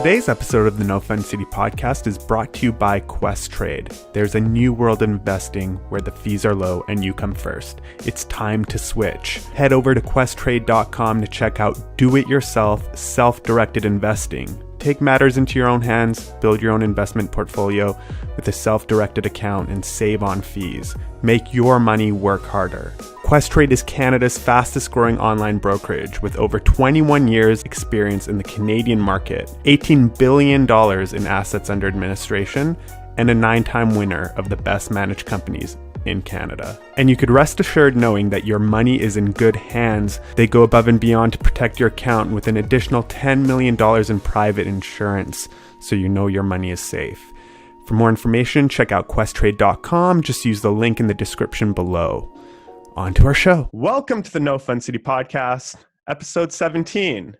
Today's episode of the No Fun City podcast is brought to you by Questrade. There's a new world of investing where the fees are low and you come first. It's time to switch. Head over to questrade.com to check out do-it-yourself, self-directed investing. Take matters into your own hands, build your own investment portfolio with a self-directed account, and save on fees. Make your money work harder. Questrade is Canada's fastest growing online brokerage with over 21 years experience in the Canadian market, $18 billion in assets under administration, and a 9-time winner of the best managed companies in Canada. And you could rest assured knowing that your money is in good hands. They go above and beyond to protect your account with an additional $10 million in private insurance, so you know your money is safe. For more information, check out questrade.com. Just use the link in the description below. On to our show. Welcome to the No Fun City podcast, episode 17.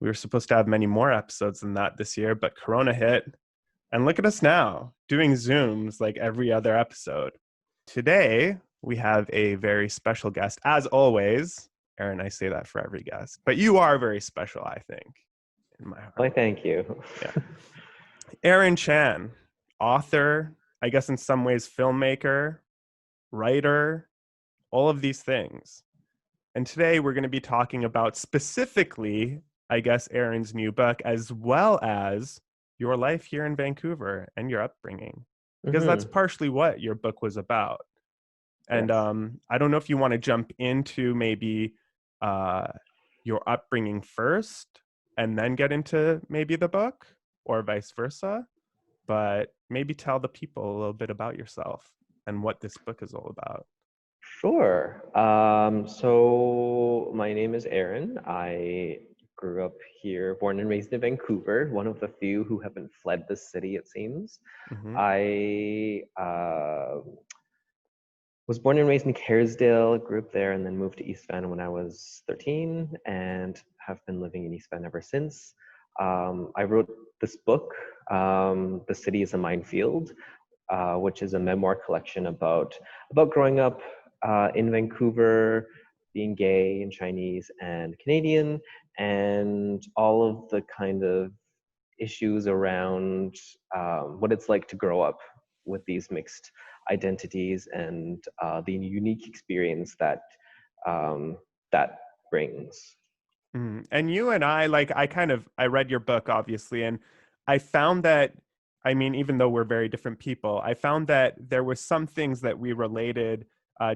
We were supposed to have many more episodes than that this year, but Corona hit. And look at us now, doing Zooms like every other episode. Today, we have a very special guest. As always, Aaron, I say that for every guest, but you are very special, I think, in my heart. Why, thank you. Yeah. Aaron Chan, author, I guess in some ways filmmaker, writer, all of these things. And today we're going to be talking about specifically, I guess, Aaron's new book, as well as your life here in Vancouver and your upbringing, because that's partially what your book was about. And Yes. I don't know if you want to jump into maybe your upbringing first and then get into maybe the book, or vice versa, but maybe tell the people a little bit about yourself and what this book is all about. Sure. So my name is Aaron. I grew up here, born and raised in Vancouver, one of the few who haven't fled the city, it seems. Mm-hmm. I was born and raised in Kerrisdale, grew up there, and then moved to East Van when I was 13 and have been living in East Van ever since. I wrote this book, The City is a Minefield, which is a memoir collection about growing up in Vancouver, being gay and Chinese and Canadian, and all of the kind of issues around what it's like to grow up with these mixed identities and the unique experience that that brings. And you and I I read your book, obviously, and I found that, I mean, even though we're very different people, I found that there were some things that we related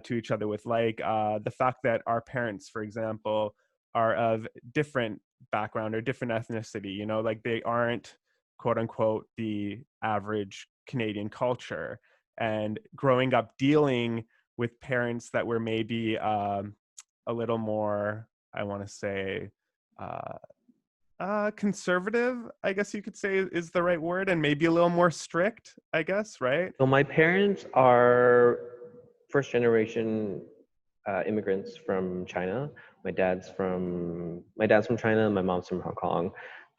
to each other with, like the fact that our parents, for example, are of different background or different ethnicity, you know, like they aren't, quote unquote, the average Canadian culture. And growing up dealing with parents that were maybe a little more, I want to say, conservative, I guess you could say is the right word, and maybe a little more strict, I guess, right? So my parents are first generation immigrants from China. My dad's from China. My mom's from Hong Kong.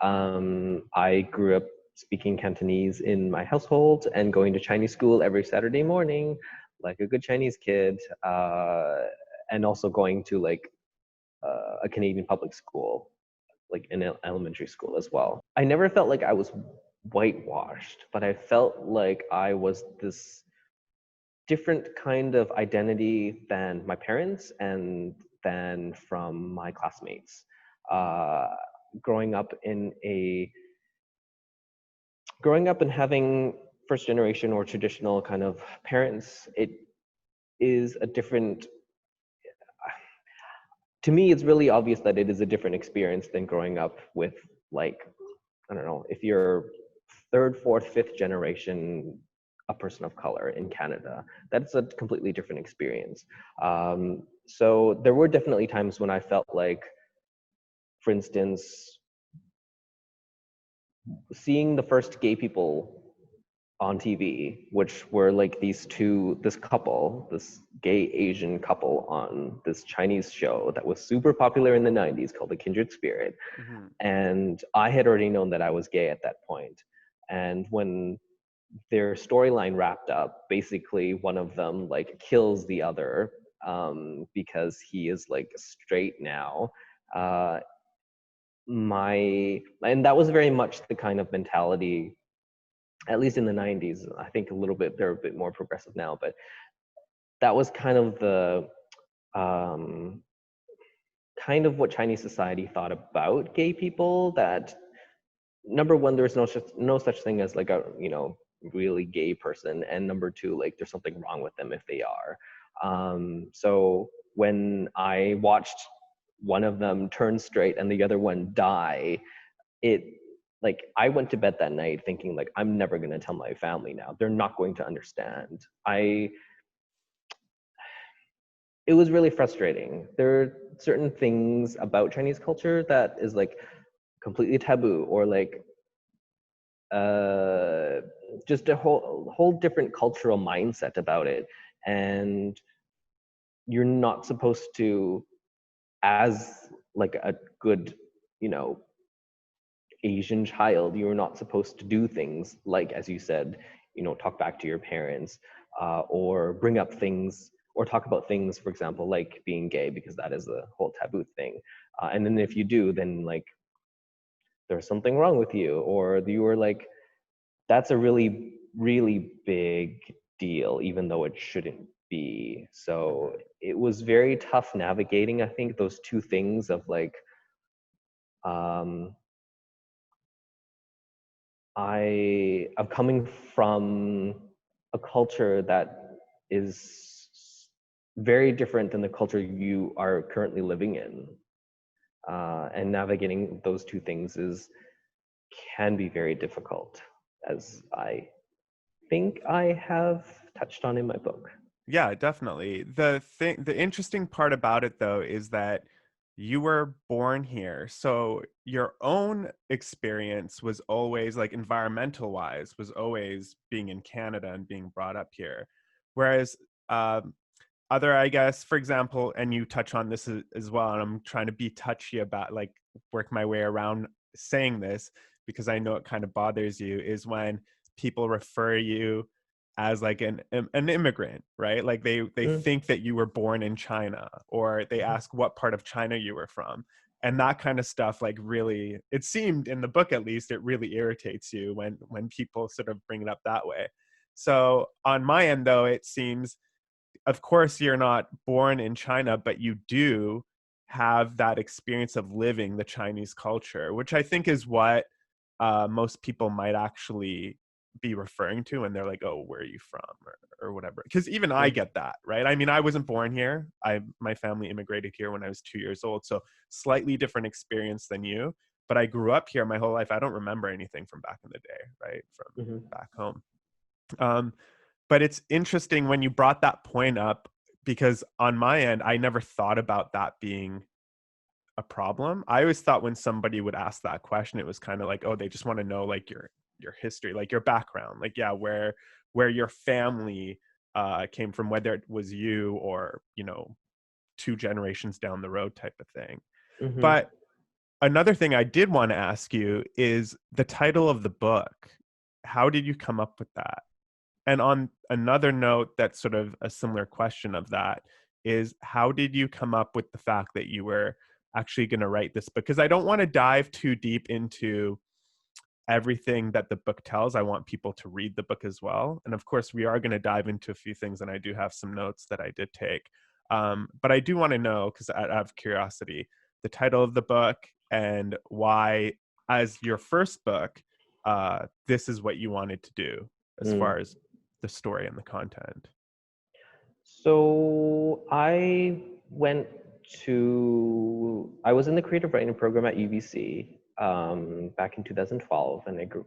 I grew up speaking Cantonese in my household and going to Chinese school every Saturday morning, like a good Chinese kid, and also going to like a Canadian public school, like in elementary school as well. I never felt like I was whitewashed, but I felt like I was this different kind of identity than my parents and than from my classmates. Growing up and having first generation or traditional kind of parents, it is a different, to me, it's really obvious that it is a different experience than growing up with, like, I don't know, if you're third, fourth, fifth generation, a person of color in Canada. That's a completely different experience. So there were definitely times when I felt like, for instance, seeing the first gay people on TV, which were like this gay Asian couple on this Chinese show that was super popular in the 90s called The Kindred Spirit. Mm-hmm. And I had already known that I was gay at that point. And when their storyline wrapped up, basically one of them like kills the other because he is like straight now. and that was very much the kind of mentality, at least in the 90s. I think a little bit, they're a bit more progressive now, but that was kind of the um, kind of what Chinese society thought about gay people. That number one, there's no such thing as like a really gay person, and number two, like there's something wrong with them if they are. So when I watched one of them turn straight and the other one die, it like I went to bed that night thinking like I'm never going to tell my family now. They're not going to understand. It was really frustrating. There are certain things about Chinese culture that is like completely taboo, or like uh, just a whole different cultural mindset about it, and you're not supposed to, as like a good, you know, Asian child, you're not supposed to do things like, as you said, talk back to your parents, or bring up things or talk about things, for example, like being gay, because that is a whole taboo thing. And then if you do, then like there's something wrong with you, or you were like, that's a really, really big deal, even though it shouldn't be. So it was very tough navigating, I think, those two things of like, um, I'm coming from a culture that is very different than the culture you are currently living in. And navigating those two things can be very difficult, as I think I have touched on in my book. Yeah, definitely. The interesting part about it though is that you were born here. So your own experience was always like environmental wise was always being in Canada and being brought up here. Whereas other, I guess, for example, and you touch on this as well, and I'm trying to be touchy about like work my way around saying this because I know it kind of bothers you, is when people refer you as like an immigrant, right? Like they Mm, think that you were born in China, or they mhm, ask what part of China you were from. And that kind of stuff, like, really, it seemed in the book at least, it really irritates you when people sort of bring it up that way. So on my end though, it seems, of course you're not born in China, but you do have that experience of living the Chinese culture, which I think is what most people might actually be referring to when they're like, oh, where are you from, or whatever. Because even I mm, get that, right? I mean, I wasn't born here. My family immigrated here when I was 2 years old, so slightly different experience than you. But I grew up here my whole life. I don't remember anything from back in the day, right? From mhm. back home. Um, but it's interesting when you brought that point up, because on my end, I never thought about that being a problem. I always thought when somebody would ask that question, it was kind of like, oh, they just want to know like your history, like your background, like, yeah, where your family came from, whether it was you or, 2 generations down the road type of thing. Mhm. But another thing I did want to ask you is the title of the book. How did you come up with that? And on another note, that's sort of a similar question of that, is how did you come up with the fact that you were actually going to write this? Because I don't want to dive too deep into everything that the book tells. I want people to read the book as well. And of course, we are going to dive into a few things, and I do have some notes that I did take. But I do want to know, because out of curiosity, the title of the book and why, as your first book, this is what you wanted to do as Mm. far as the story and the content. So I was in the creative writing program at UBC back in 2012, and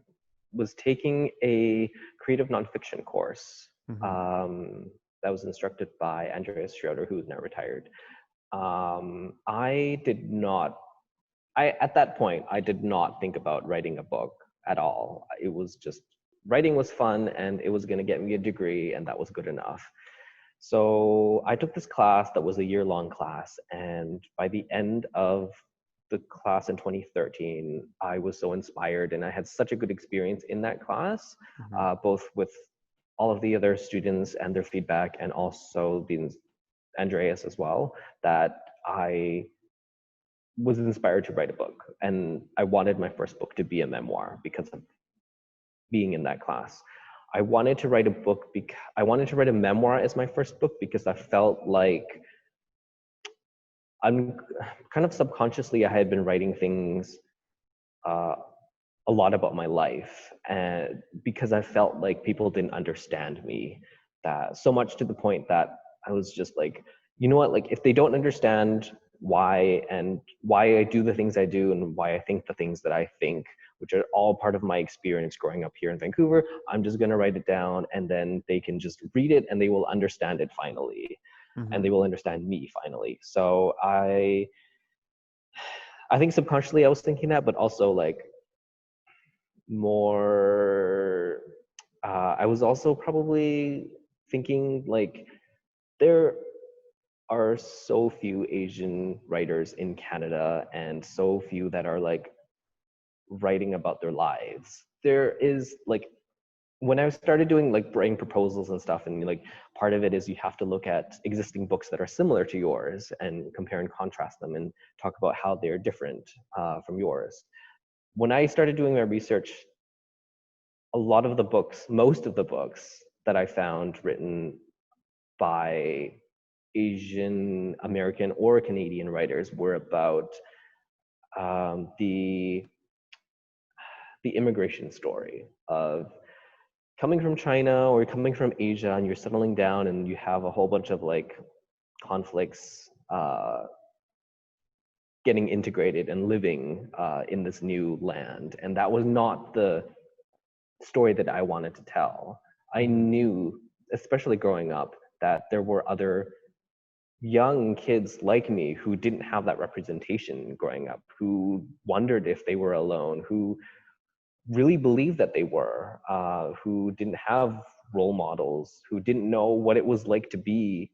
was taking a creative nonfiction course Mm-hmm. um, that was instructed by Andreas Schroeder, who is now retired. I did not, at that point, I did not think about writing a book at all. It was just, writing was fun and it was going to get me a degree, and that was good enough. So I took this class that was a year-long class, and by the end of the class in 2013, I was so inspired, and I had such a good experience in that class, Mm-hmm. both with all of the other students and their feedback, and also the Andreas as well, that I was inspired to write a book, and I wanted my first book to be a memoir because of being in that class. I wanted to write a book because I wanted to write a memoir as my first book because I felt like I'm kind of subconsciously I had been writing things uh, a lot about my life, and because I felt like people didn't understand me, that so much to the point that I was just like, you know what, like if they don't understand why I do the things I do and why I think the things that I think, which are all part of my experience growing up here in Vancouver, I'm just going to write it down, and then they can just read it and they will understand it finally, and Mm-hmm. they will understand me finally. So I think subconsciously I was thinking that, but also like more I was also probably thinking like there are so few Asian writers in Canada and so few that are like writing about their lives. There is like when I started doing like writing proposals and stuff, and like part of it is you have to look at existing books that are similar to yours and compare and contrast them and talk about how they're different from yours. When I started doing my research, a lot of the books, most of the books that I found written by Asian American or Canadian writers were about the immigration story of coming from China or coming from Asia, and you're settling down and you have a whole bunch of like conflicts, getting integrated and living in this new land. And that was not the story that I wanted to tell. I Mm-hmm. knew, especially growing up, that there were other young kids like me who didn't have that representation growing up, who wondered if they were alone, who really believed that they were, who didn't have role models, who didn't know what it was like to be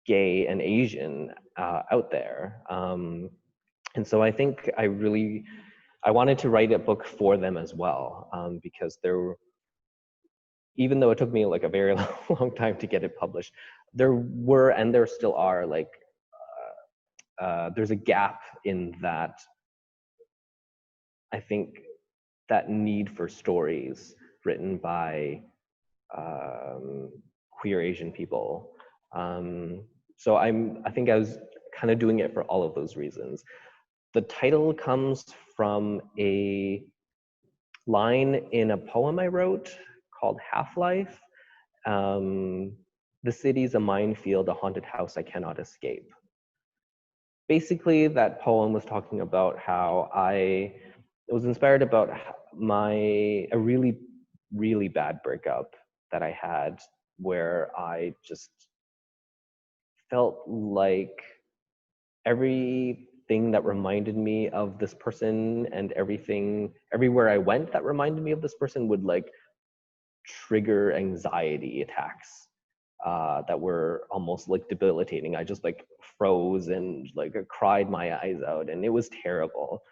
gay and Asian out there. And so I think I wanted to write a book for them as well, because there, even though it took me like a very long time to get it published, there were and there still are like there's a gap in that. I think that need for stories written by queer Asian people. So I think I was kind of doing it for all of those reasons. The title comes from a line in a poem I wrote called Half-Life. Um, the city's a minefield, a haunted house I cannot escape. Basically, that poem was talking about how it was inspired about a really bad breakup that I had, where I just felt like everything that reminded me of this person and everything everywhere I went that reminded me of this person would like trigger anxiety attacks that were almost like debilitating. I just like froze and like cried my eyes out, and it was terrible.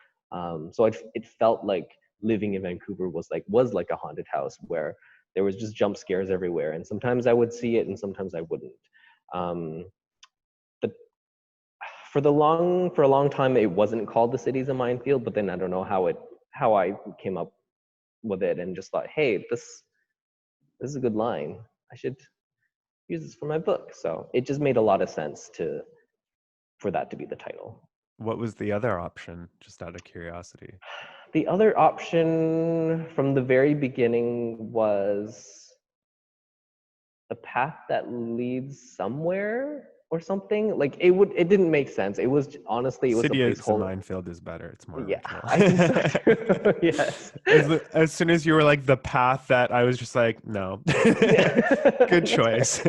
So it felt like living in Vancouver was like a haunted house where there was just jump scares everywhere, and sometimes I would see it and sometimes I wouldn't. Um, but for a long time it wasn't called The City's a Minefield, but then I don't know how I came up with it and just thought, hey, this is a good line. I should use this for my book. So it just made a lot of sense for that to be the title. What was the other option, just out of curiosity? The other option from the very beginning was The Path That Leads Somewhere or something. Like it didn't make sense. It was honestly, it was a City is a placeholder. minefield is better. It's more Yeah, original. I think so too. Yes. As soon as you were like the path, that I was just like, no. Good choice.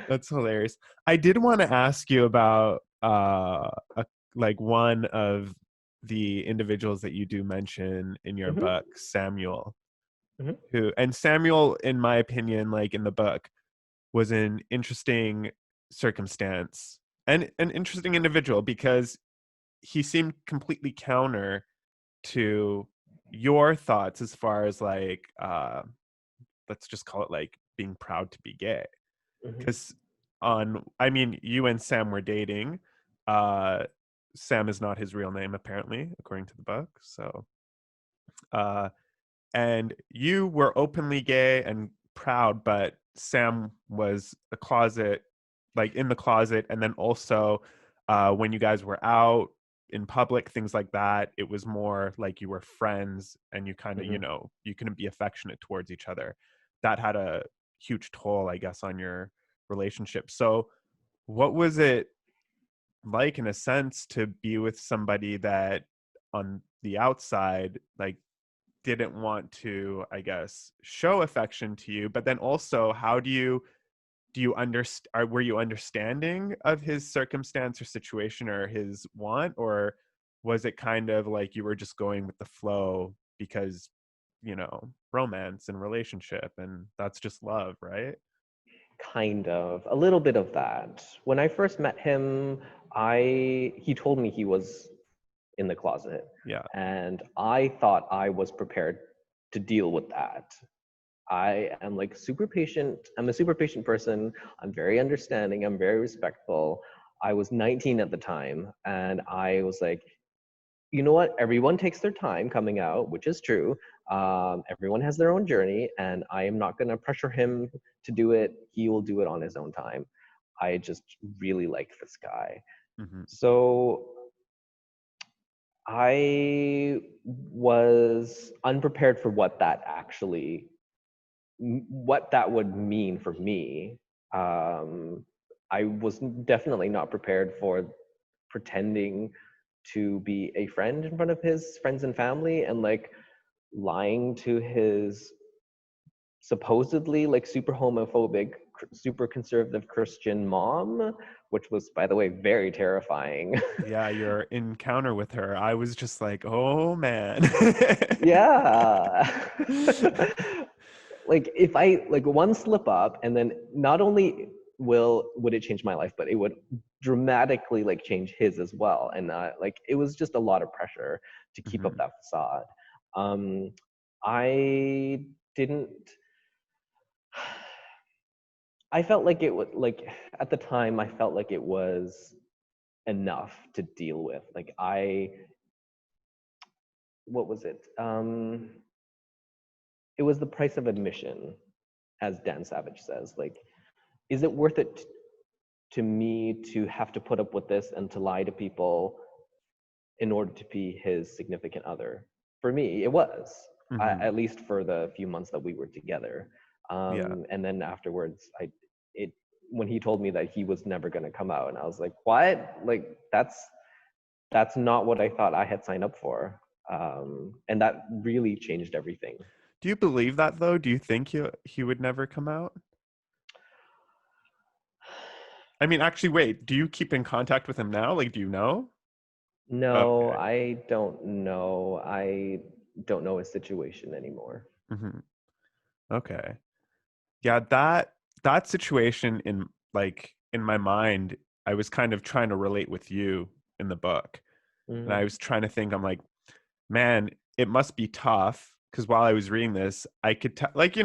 That's hilarious. I did want to ask you about like one of the individuals that you do mention in your Mhm, book, Samuel, mhm, and Samuel, in my opinion, like in the book, was an interesting circumstance and an interesting individual because he seemed completely counter to your thoughts as far as like let's just call it like being proud to be gay. mhm, Because I mean, you and Sam were dating, Sam is not his real name, apparently, according to the book. So, uh, and you were openly gay and proud, but Sam was in the closet, and then also when you guys were out in public, things like that, it was more like you were friends, and you kind of, Hmm. you couldn't be affectionate towards each other. That had a huge toll, I guess, on your relationship. So, what was it like, in a sense, to be with somebody that on the outside, like, didn't want to, I guess, show affection to you, but then also, how do you understand, were you understanding of his circumstance or situation or his want, or was it kind of like you were just going with the flow because, romance and relationship, and that's just love, right? Kind of, a little bit of that. When I first met him, he told me he was in the closet, Yeah. and I thought I was prepared to deal with that. I am like super patient. I'm a super patient person. I'm very understanding. I'm very respectful. I was 19 at the time, and I was like, you know what? Everyone takes their time coming out, which is true. Everyone has their own journey, and I am not going to pressure him to do it. He will do it on his own time. I just really like this guy. Hmm. So I was unprepared for what that would mean for me. I was definitely not prepared for pretending to be a friend in front of his friends and family, and like lying to his supposedly like super homophobic, super conservative Christian mom, which was, by the way, very terrifying. Yeah, your encounter with her, I was just like, oh man. Yeah. Like if I like one slip up, and then not only would it change my life, but it would dramatically like change his as well. And like it was just a lot of pressure to keep up Hmm. that facade. um I didn't I felt like it would like at the time I felt like it was enough to deal with. Like I what was it? It was the price of admission, as Dan Savage says. Like, is it worth it to me to have to put up with this and to lie to people in order to be his significant other? For me, it was, Hmm. at least for the few months that we were together. Yeah. And then afterwards, it, when he told me that he was never going to come out, and I was like, what? Like, that's not what I thought I had signed up for. And that really changed everything. Do you believe that, though? Do you think he would never come out? I mean, actually, wait, do you keep in contact with him now? Like, do you know? No, Okay. I don't know. I don't know his situation anymore. Hmm. Okay. Yeah, that situation, in my mind, I was kind of trying to relate with you in the book. And I Hmm. was trying to think, I'm like, man, it must be tough, because while I was reading this, I could tell, like,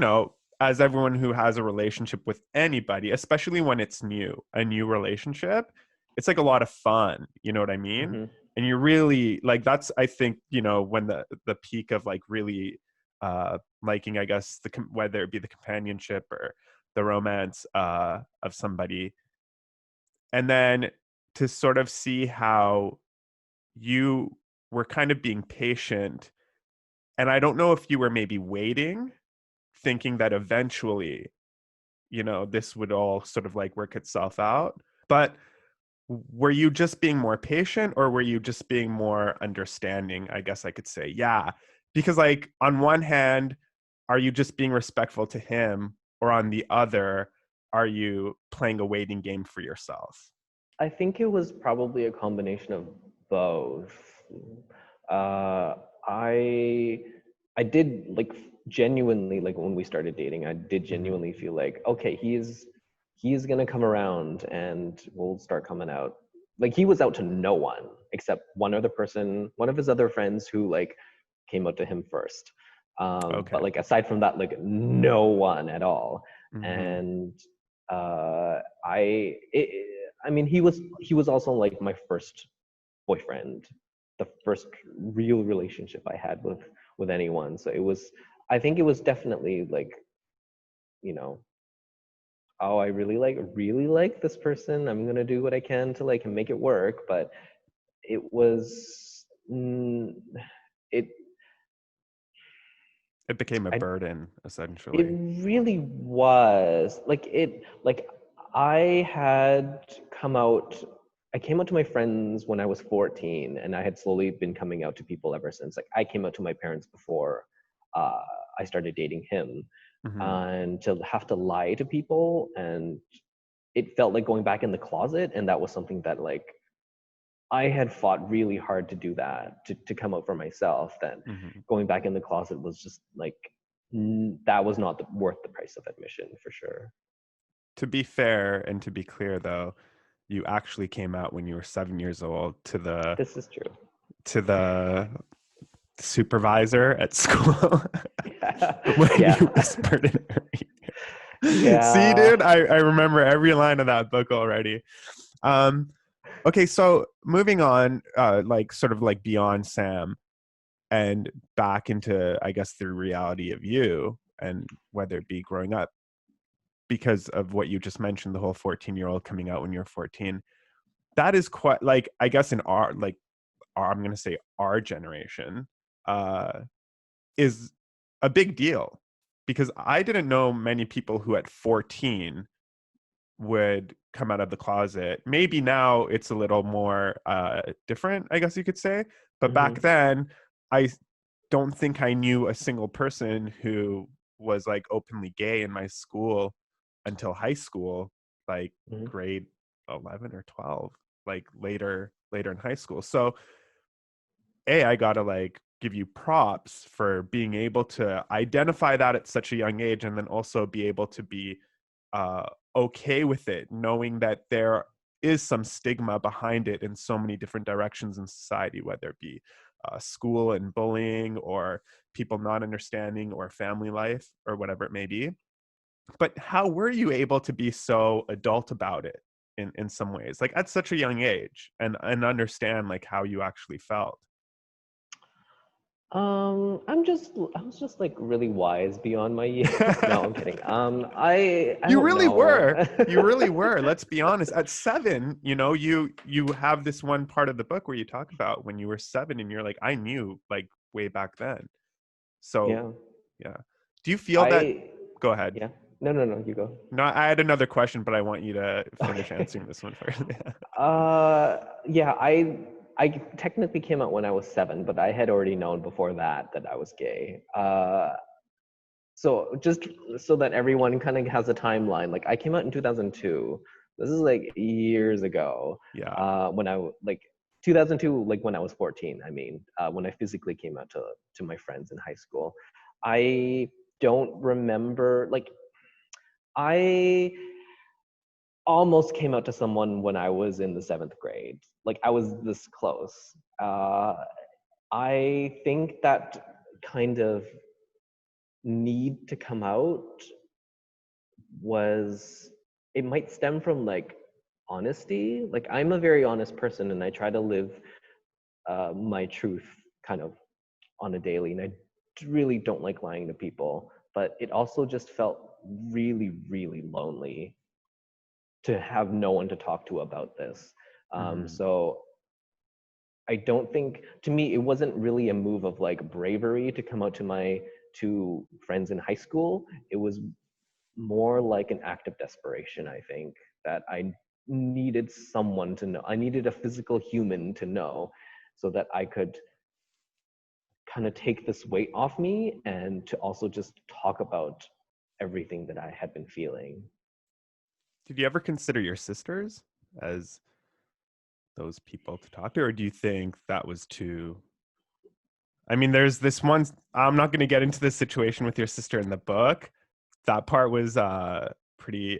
as everyone who has a relationship with anybody, especially when it's a new relationship, it's like a lot of fun, you know what I mean? Hmm. And you're really like, that's, I think, when the peak of like really liking, I guess, whether it be the companionship or the romance of somebody. And then to sort of see how you were kind of being patient, and I don't know if you were maybe waiting, thinking that eventually, this would all sort of like work itself out. But were you just being more patient, or were you just being more understanding? I guess I could say, yeah. Because, like, on one hand, are you just being respectful to him? Or on the other, are you playing a waiting game for yourself? I think it was probably a combination of both. Uh, I I did like genuinely, like when we started dating, I did Hmm. genuinely feel like, okay, he is gonna come around and we'll start coming out. Like he was out to no one except one other person, one of his other friends who like came out to him first. Okay. But like aside from that, like no one at all. Hmm. And I it, I mean, he was also like my first boyfriend, the first real relationship I had with anyone. So I think it was definitely like, you know, oh, I really like this person. I'm gonna do what I can to like make it work. But it was, it It became a I burden, it essentially. really was like I had come out. I came out to my friends when I was 14, and I had slowly been coming out to people ever since. Like I came out to my parents before uh, I started dating him, Hmm. and to have to lie to people, and it felt like going back in the closet, and that was something that like I had fought really hard to do that, to come out for myself. Then Hmm. going back in the closet was just like, that was not worth the price of admission for sure. To be fair and to be clear, though, you actually came out when you were 7 years old This is true. to the supervisor at school Yeah. when you Yeah. whispered in her ear. See, Yeah. dude, I remember every line of that book already. Um, okay, so moving on, like sort of like beyond Sam and back into, I guess, the reality of you and whether it be growing up because of what you just mentioned, the whole 14-year-old coming out when you're 14. That is quite like, I guess in our like I'm going to say our generation, uh, is a big deal because I didn't know many people who at 14 would come out of the closet. Maybe now it's a little more different, I guess you could say. But back Hmm. then, I don't think I knew a single person who was like openly gay in my school until high school, like Hmm. grade 11 or 12, like later in high school. So I gotta like give you props for being able to identify that at such a young age, and then also be able to be uh, okay with it, knowing that there is some stigma behind it in so many different directions in society, whether it be school and bullying, or people not understanding, or family life, or whatever it may be. But how were you able to be so adult about it in some ways, like at such a young age, and understand like how you actually felt? I was just like really wise beyond my years. No, I'm kidding. I You don't really know. were. You really were. Let's be honest. At 7, you have this one part of the book where you talk about when you were 7 and you're like, I knew like way back then. So, Yeah. yeah. Do you feel that? I Go ahead. Yeah. No, no, no, you go. No, I had another question, but I want you to finish answering Okay. this one first. Yeah, I technically came out when I was 7, but I had already known before that I was gay. So just so that everyone kind of has a timeline, like I came out in 2002. This is like years ago. Yeah. When like 2002, like when I was 14. I mean, when I physically came out to my friends in high school. I don't remember like I almost came out to someone when I was in the 7th grade. Like I was this close. Uh, I think that kind of need to come out was, it might stem from like honesty. Like I'm a very honest person, and I try to live my truth kind of on a daily. And I really don't like lying to people. But it also just felt really, really lonely to have no one to talk to about this. Hmm. So I don't think, to me, it wasn't really a move of like bravery to come out to my two friends in high school. It was more like an act of desperation, I think, that I needed someone to know. I needed a physical human to know so that I could kind of take this weight off me and to also just talk about everything that I had been feeling. Did you ever consider your sisters as those people to talk to, or do you think that was too? I mean, there's this one. I'm not going to get into the situation with your sister in the book. That part was pretty,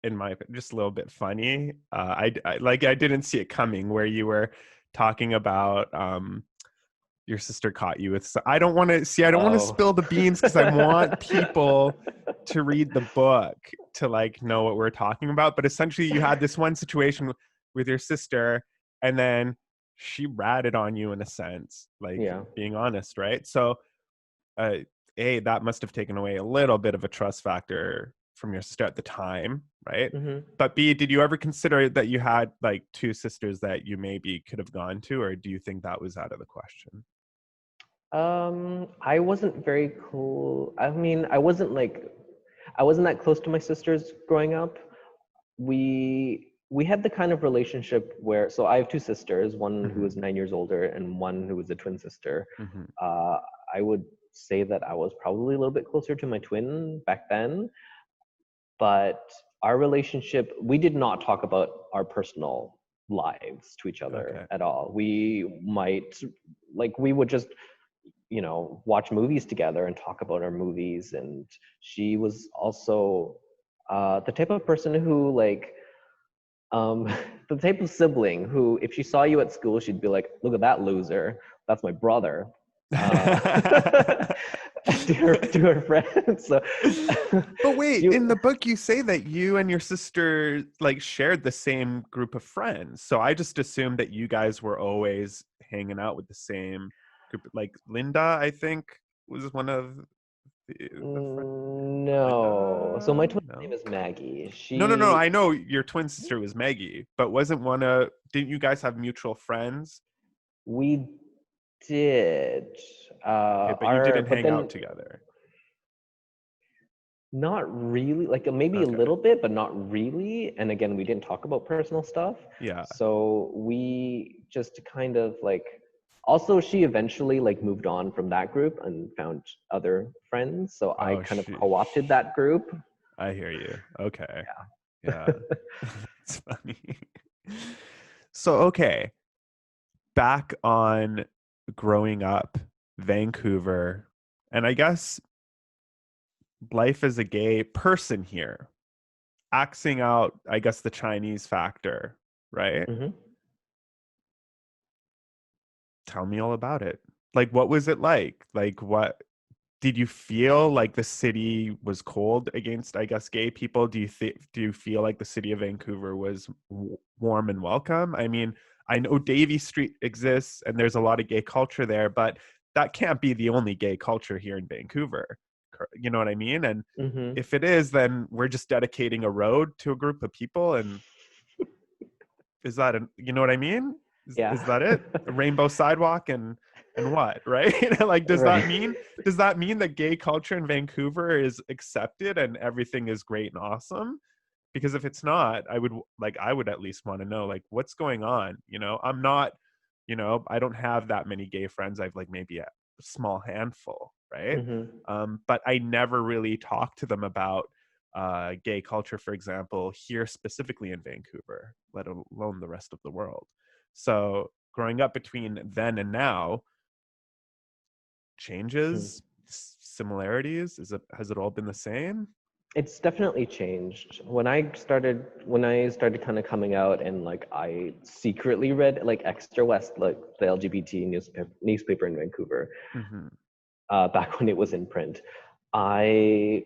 in my opinion, just a little bit funny. I didn't see it coming, where you were talking about your sister caught you with. I don't want to Oh. spill the beans because I want people to read the book to like know what we're talking about. But essentially, you had this one situation with your sister, and then she ratted on you in a sense, like Yeah. being honest, right? So, that must have taken away a little bit of a trust factor from your sister at the time, right? Hmm. But B, did you ever consider that you had like two sisters that you maybe could have gone to, or do you think that was out of the question? I wasn't very cool. I mean, I wasn't that close to my sisters growing up. We had the kind of relationship where, so I have two sisters, one who Mm-hmm. is 9 years older and one who is a twin sister. Mm-hmm. Uh, I would say that I was probably a little bit closer to my twin back then, but our relationship, we did not talk about our personal lives to each other Okay. at all. We might, like, we would just, watch movies together and talk about our movies. And she was also the type of person who, like, the type of sibling who, if she saw you at school, she'd be like, "Look at that loser. That's my brother." Uh, to her friends. So, But wait, you, in the book you say that you and your sister like shared the same group of friends. So I just assumed that you guys were always hanging out with the same group. Like Linda, I think, was one of the friends. no. So my Linda? twin name No. is Maggie. No. She I know your twin sister was Maggie, but wasn't didn't you guys have mutual friends? We did. Okay, but you didn't But hang then out together. not really, like maybe a Okay. little bit, but not really. And again, we didn't talk about personal stuff. Yeah. So we just kind of like, also she eventually like moved on from that group and found other friends. So I Oh, kind of co-opted that group. I hear you. Okay. Yeah. Yeah. It's funny. So, okay. Back on growing up, Vancouver, and I guess life as a gay person here, axing out, I guess, the Chinese factor, right? Hmm. Tell me all about it. Like, what was it like? Like, what did you feel like the city was cold against, I guess, gay people? Do you feel like the city of Vancouver was warm and welcome? I mean, I know Davie Street exists and there's a lot of gay culture there, but that can't be the only gay culture here in Vancouver. You know what I mean? And Hmm. if it is, then we're just dedicating a road to a group of people. And is that you know what I mean? Yeah. Is that it? A rainbow sidewalk and what, right? Like, Right. does that mean that gay culture in Vancouver is accepted and everything is great and awesome? Because if it's not, I would at least want to know like what's going on. I'm not, I don't have that many gay friends. I've like maybe a small handful, right? Hmm. But I never really talked to them about gay culture, for example, here specifically in Vancouver, let alone the rest of the world. So growing up between then and now, changes, similarities, has it all been the same? It's definitely changed. When I started kind of coming out, and like I secretly read like Extra West, like the LGBT newspaper in Vancouver, Mm-hmm. back when it was in print, I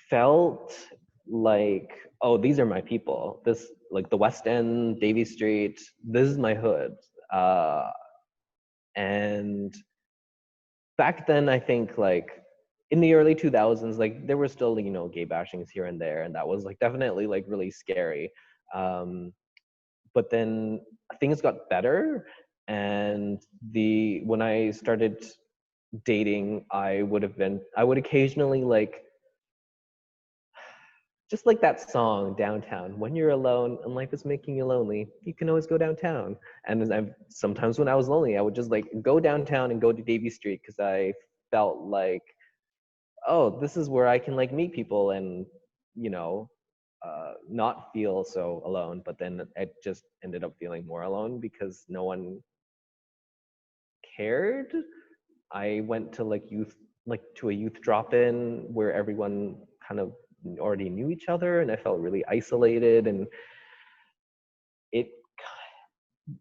felt like, oh, these are my people. This, like, the West End, Davie Street, this is my hood. Uh, and back then, I think, like, in the early 2000s, like, there were still, gay bashings here and there, and that was like definitely like really scary. Um, but then things got better, and when I started dating, I would occasionally, like, just like that song Downtown, when you're alone and life is making you lonely, you can always go downtown. And sometimes when I was lonely, I would just like go downtown and go to Davie Street, because I felt like, oh, this is where I can like meet people and, you know not feel so alone. But then it just ended up feeling more alone because no one cared. I went to to a youth drop-in where everyone kind of already knew each other, and I felt really isolated. And it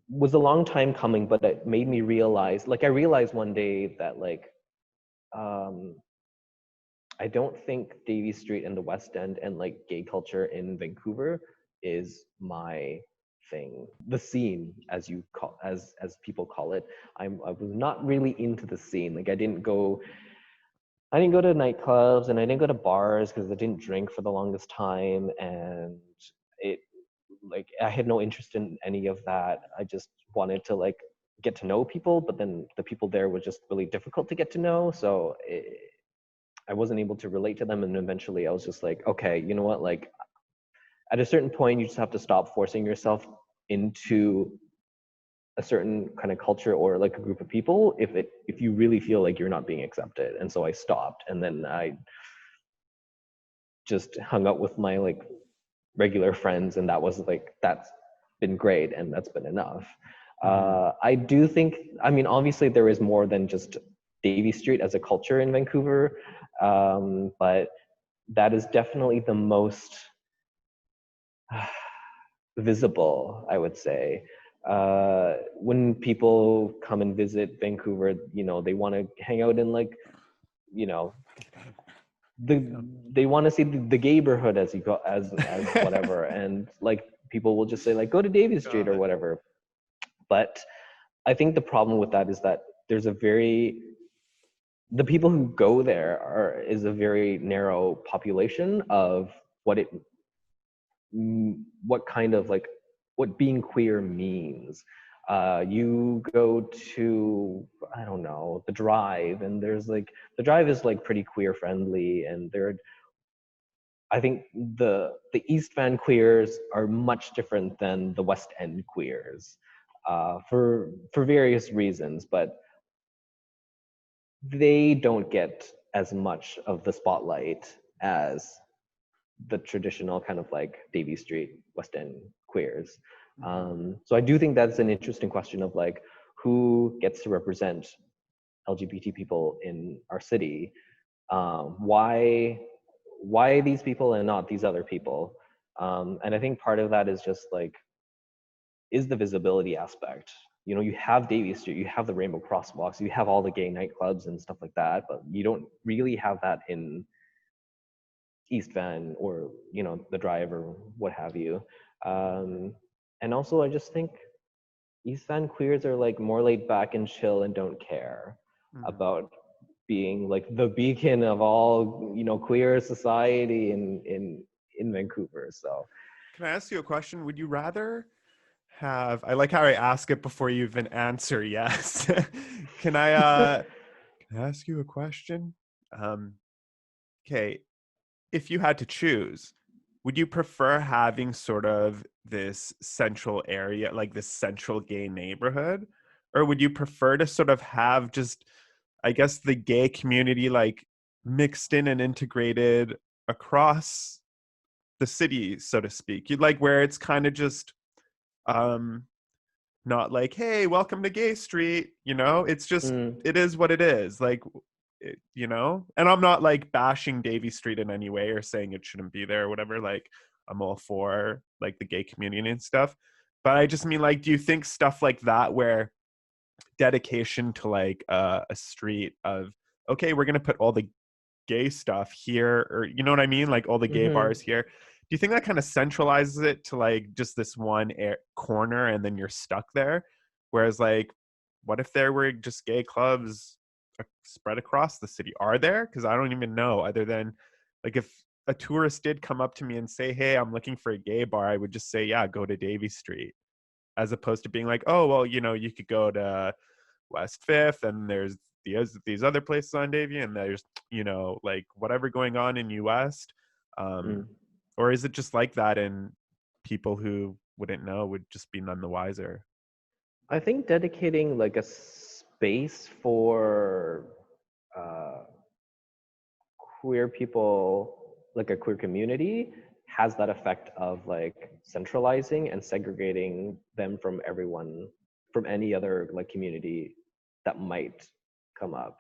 was a long time coming, but it made me realize, like I realized one day that like um I don't think Davie Street and the West End and like gay culture in Vancouver is my thing. The scene, as you call, as people call it, I was not really into the scene. Like I didn't go to nightclubs and I didn't go to bars because I didn't drink for the longest time, and it like I had no interest in any of that. I just wanted to like get to know people, but then the people there were just really difficult to get to know, so I wasn't able to relate to them. And eventually I was just like, okay, you know what, like at a certain point you just have to stop forcing yourself into a certain kind of culture or like a group of people if you really feel like you're not being accepted. And so I stopped, and then I just hung out with my like regular friends, and that was like that's been great and that's been enough. I do think, I mean, obviously there is more than just Davie Street as a culture in Vancouver, but that is definitely the most visible, I would say. When people come and visit Vancouver, you know, they want to hang out in like, you know, they want to see the gayborhood, as you go, as whatever, and like people will just say like go to Davie Street or whatever. But I think the problem with that is that there's the people who go there is a very narrow population of what kind of like what being queer means. You go to, I don't know, the Drive, and there's like the Drive is like pretty queer friendly, and I think the East Van queers are much different than the West End queers, for various reasons, but they don't get as much of the spotlight as the traditional kind of like Davie Street West End queers. So I do think that's an interesting question of like who gets to represent LGBT people in our city. Why these people and not these other people? And I think part of that is just like is the visibility aspect. You know, you have Davie Street, you have the Rainbow Crosswalks, you have all the gay nightclubs and stuff like that, but you don't really have that in East Van or, you know, the Drive or what have you. And also I just think East Van queers are like more laid back and chill and don't care about being like the beacon of all, you know, queer society in Vancouver. So Can I ask you a question? Would you rather have, I like how I ask it before you even answer yes. Can I ask you a question? Um, okay, if you had to choose, would you prefer having sort of this central area, like this central gay neighborhood? Or would you prefer to sort of have just, I guess, the gay community like mixed in and integrated across the city, so to speak? You'd like where it's kind of just um not like, hey, welcome to Gay Street, you know, it's just, it is what it is. Like, you know, and I'm not like bashing Davie Street in any way or saying it shouldn't be there or whatever. Like, I'm all for like the gay community and stuff. But I just mean, like, do you think stuff like that where dedication to like a street of, okay, we're going to put all the gay stuff here, or you know what I mean? Like all the gay bars here. Do you think that kind of centralizes it to like just this one corner and then you're stuck there? Whereas like, what if there were just gay clubs spread across the city? Are there? Because I don't even know, other than like if a tourist did come up to me and say, hey, I'm looking for a gay bar, I would just say, yeah, go to Davie Street, as opposed to being like, oh, well, you know, you could go to West Fifth and there's these other places on Davie and there's, you know, like whatever going on in US. Or is it just like that and people who wouldn't know would just be none the wiser? I think dedicating like a space for queer people, like a queer community, has that effect of like centralizing and segregating them from everyone, from any other like community that might come up.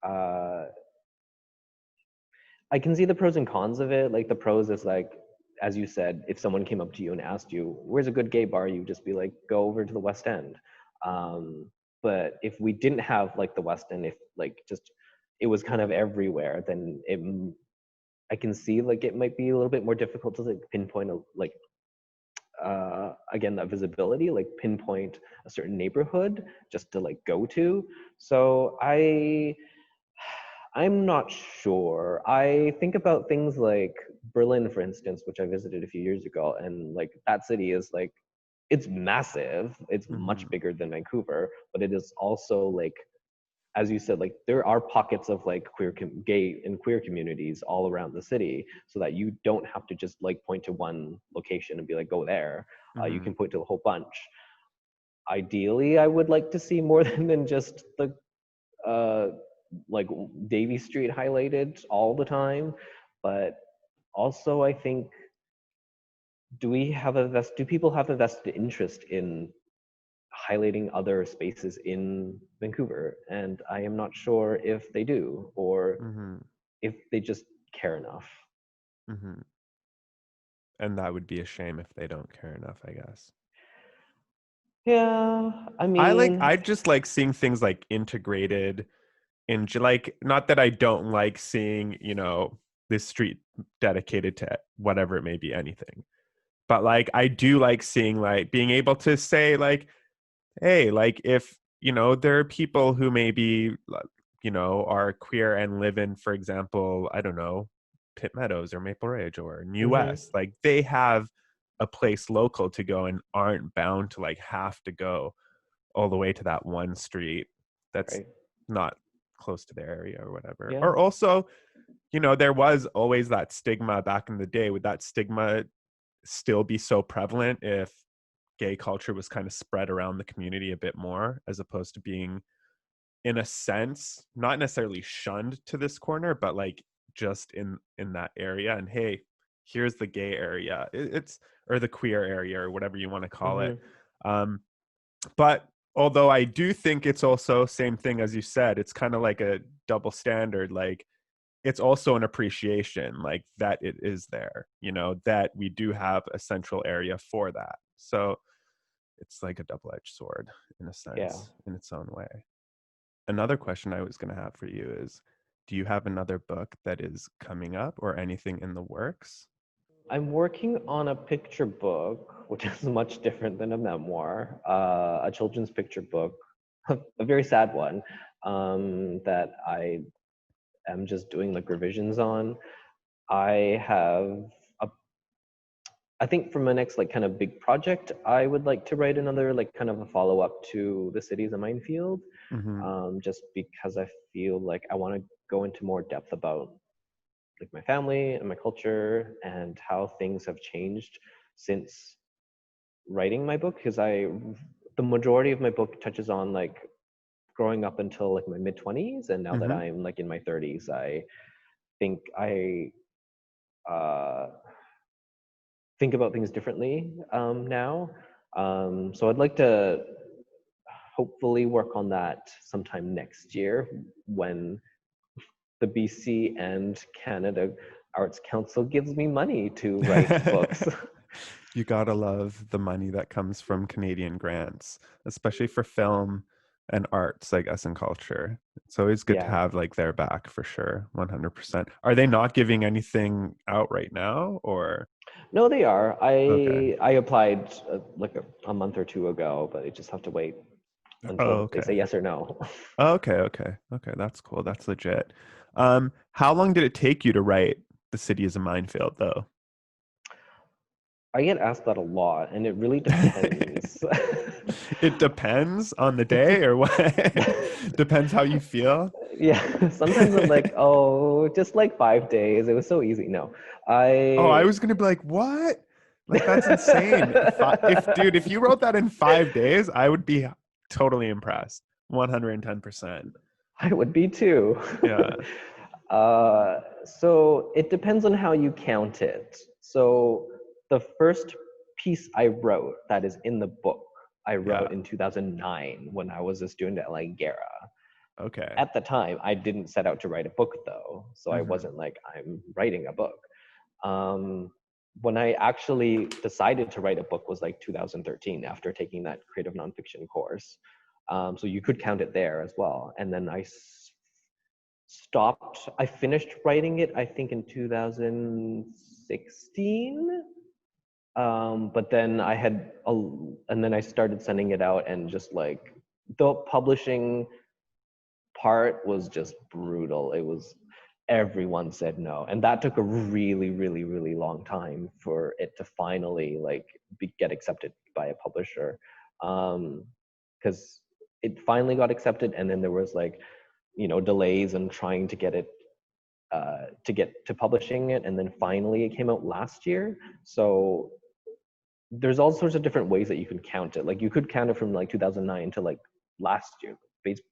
uh I can see the pros and cons of it. Like the pros is like as you said, if someone came up to you and asked you, where's a good gay bar? You just be like, go over to the West End. But if we didn't have like the West End, if like just it was kind of everywhere, then I can see like it might be a little bit more difficult to like pinpoint like again, that visibility, like pinpoint a certain neighborhood just to like go to. So I'm not sure. I think about things like Berlin, for instance, which I visited a few years ago, and like that city is like, it's massive. It's Mm-hmm. much bigger than Vancouver, but it is also like, as you said, like there are pockets of like gay and queer communities all around the city, so that you don't have to just like point to one location and be like, go there. You Mm-hmm. can point to a whole bunch. Ideally, I would like to see more than just the uh, like Davy Street highlighted all the time, but also I think, do people have a vested interest in highlighting other spaces in Vancouver? And I am not sure if they do, or Mm-hmm. if they just care enough. Mm-hmm. And that would be a shame if they don't care enough, I guess. Yeah, I mean, I just like seeing things like integrated into, like, not that I don't like seeing, this street dedicated to whatever it may be, anything. But like I do like seeing, like, being able to say like, hey, like, if there are people who maybe are queer and live in, for example, I don't know, Pitt Meadows or Maple Ridge or New mhm, West, like they have a place local to go and aren't bound to like have to go all the way to that one street that's right, not close to their area or whatever. yeah, Or also, there was always that stigma back in the day. Would that stigma still be so prevalent if gay culture was kind of spread around the community a bit more, as opposed to being, in a sense, not necessarily shunned to this corner, but like just in that area? And hey, here's the gay area, it's, or the queer area, or whatever you want to call it. mhm, um but although I do think it's also same thing as you said, it's kind of like a double standard. Like, it's also an appreciation, like, that it is there, that we do have a central area for that. So it's like a double-edged sword, in a yeah. sense, in its own way. Another question I was going to have for you is, do you have another book that is coming up or anything in the works? I'm working on a picture book, which is much different than a memoir, a children's picture book, a very sad one, that I am just doing like revisions on. I have a, I think for my next like kind of big project, I would like to write another like kind of a follow up to The City's a Minefield, Mm-hmm. just because I feel like I want to go into more depth about like my family and my culture and how things have changed since writing my book. Because the majority of my book touches on like growing up until like my mid 20s, and now that Mm-hmm. I'm like in my 30s, I think I uh, think about things differently now. So I'd like to hopefully work on that sometime next year, when the BC and Canada Arts Council gives me money to write books. You gotta love the money that comes from Canadian grants, especially for film and arts, I guess, and culture. It's always good to Yeah. have like their back, for sure, 100%. Are they not giving anything out right now, or? No, they are. Okay. I applied like a month or two ago, but I just have to wait Oh, until they say okay. yes or no. Oh, okay, okay, okay. That's cool. That's legit. How long did it take you to write The City is a Minefield, though? I get asked that a lot, and it really depends. It depends on the day, or what? Depends how you feel. Yeah, sometimes I'm like, oh, just like 5 days. It was so easy. No, Oh, I I. was gonna be like, what? Like, that's insane. If you wrote that in 5 days, I would be totally impressed. 110%. I would be too. Yeah. So it depends on how you count it. So the first piece I wrote that is in the book, I Yeah. wrote in 2009 when I was a student at Langara. Okay. At the time, I didn't set out to write a book though, so I Hmm. wasn't like I'm writing a book. Um, when I actually decided to write a book was like 2013 after taking that creative nonfiction course. So you could count it there as well. And then I finished writing it, I think in 2016. But then and then I started sending it out, and just like the publishing part was just brutal. It was, everyone said no, and that took a really, really, really long time for it to finally like get accepted by a publisher. Because it finally got accepted, and then there was like, delays and trying to get it to get to publishing it, and then finally it came out last year. So there's all sorts of different ways that you can count it. Like you could count it from like 2009 to like last year,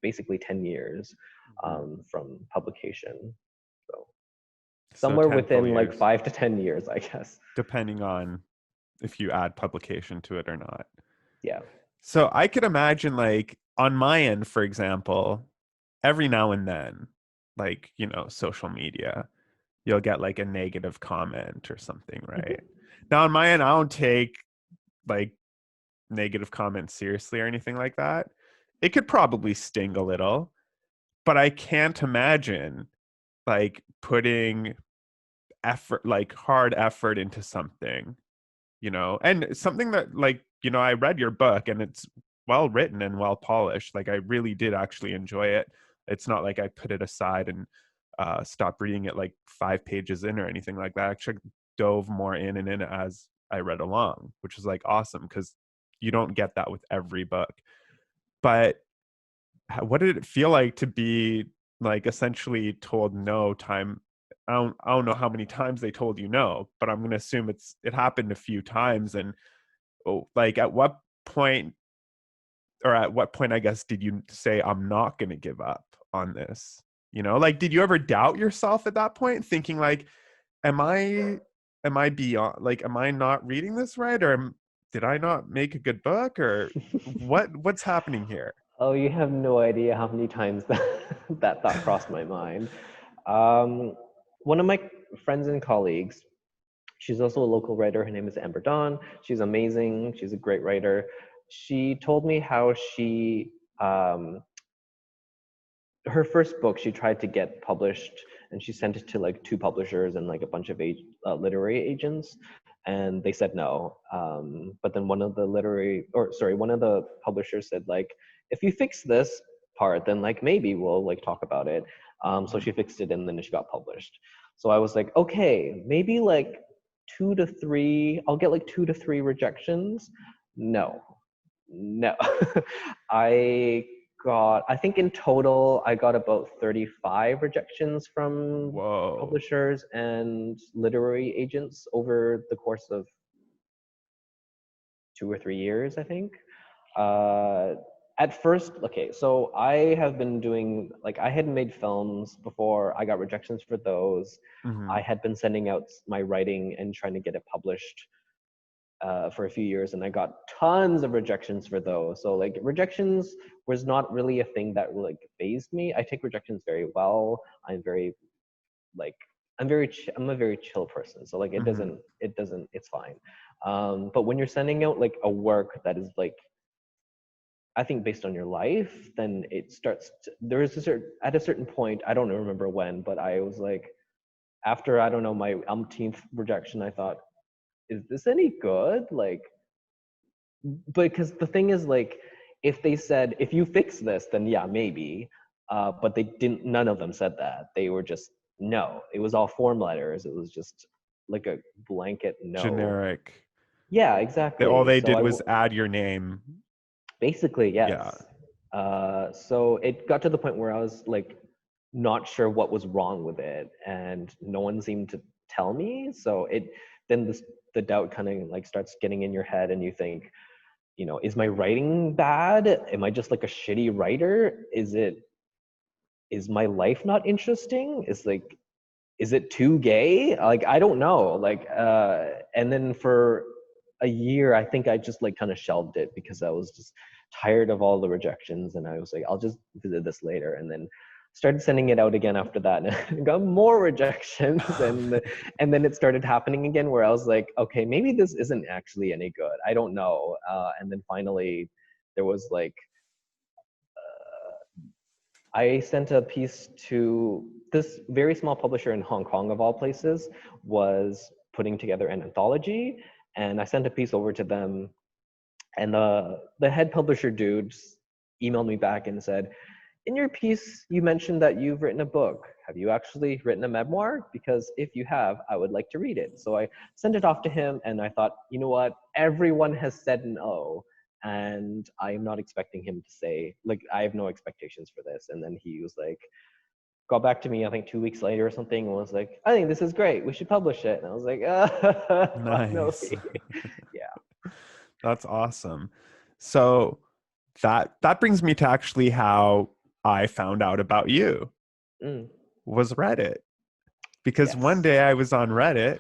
basically 10 years from publication. So somewhere 10 full within like years, 5 to 10 years, I guess. depending on if you add publication to it or not. Yeah. So I could imagine, like, on my end, for example, every now and then, like, social media, you'll get like a negative comment or something, right? Now on my end, I don't take like negative comments seriously or anything like that. It could probably sting a little, but I can't imagine like putting effort, like hard effort into something, and something that, like, I read your book and it's well written and well polished. Like I really did actually enjoy it. It's not like I put it aside and stopped reading it like 5 pages in or anything like that. I actually dove more in and in as I read along, which was like awesome, because you don't get that with every book. But what did it feel like to be like essentially told no time? I don't know how many times they told you no, but I'm going to assume it happened a few times. And like at what point I guess did you say, I'm not going to give up on this? Like, did you ever doubt yourself at that point, thinking like, am I beyond, like, am I not reading this right, or did I not make a good book, or what's happening here? Oh, you have no idea how many times that thought crossed my mind. Um, One of my friends and colleagues, she's also a local writer. Her name is Amber Dawn. She's amazing. She's a great writer. She told me how her first book, she tried to get published, and she sent it to like 2 publishers and like a bunch of literary agents, and they said no. But then one of the publishers said, like, if you fix this part, then like maybe we'll like talk about it. So she fixed it, and then she got published. So I was like, okay, maybe like 2 to 3, I'll get like 2 to 3 rejections. No. I think in total, I got about 35 rejections from Whoa. publishers and literary agents over the course of 2 or 3 years, I think. At first, okay, so I have been doing, like, I had made films before. I got rejections for those. I had been sending out my writing and trying to get it published for a few years, and I got tons of rejections for those. So like rejections was not really a thing that like fazed me. I take rejections very well. I'm very like I'm a very chill person. So like it doesn't it's fine. But when you're sending out like a work that is like, I think, based on your life, then it starts there is at a certain point, I don't remember when, but I was like, after, I don't know, my umpteenth rejection, I thought, is this any good? Like, because the thing is, like, if they said, if you fix this, then yeah, maybe. But they didn't, none of them said that. They were just, no. It was all form letters. It was just like a blanket no. Generic. Yeah, exactly. All they So did was add your name. Basically, yes. Yeah. So it got to the point where I was like, not sure what was wrong with it, and no one seemed to tell me. So then the doubt kind of like starts getting in your head, and you think, is my writing bad? Am I just like a shitty writer? Is my life not interesting? Is it too gay? Like, I don't know. Like, and then for a year, I think I just like kind of shelved it because I was just tired of all the rejections, and I was like, I'll just visit this later. And then started sending it out again after that, and got more rejections, and then it started happening again, where I was like, okay, maybe this isn't actually any good. I don't know. And then finally, there was like, I sent a piece to this very small publisher in Hong Kong, of all places, was putting together an anthology, and I sent a piece over to them, and the head publisher dude emailed me back and said, in your piece, you mentioned that you've written a book. Have you actually written a memoir? Because if you have, I would like to read it. So I sent it off to him, and I thought, you know what? Everyone has said no, and I'm not expecting him to say, like, I have no expectations for this. And then he was like, got back to me, I think 2 weeks later or something, and was like, I think this is great. We should publish it. And I was like, Nice. Yeah. That's awesome. So that brings me to actually how I found out about you was Reddit. Because one day I was on Reddit,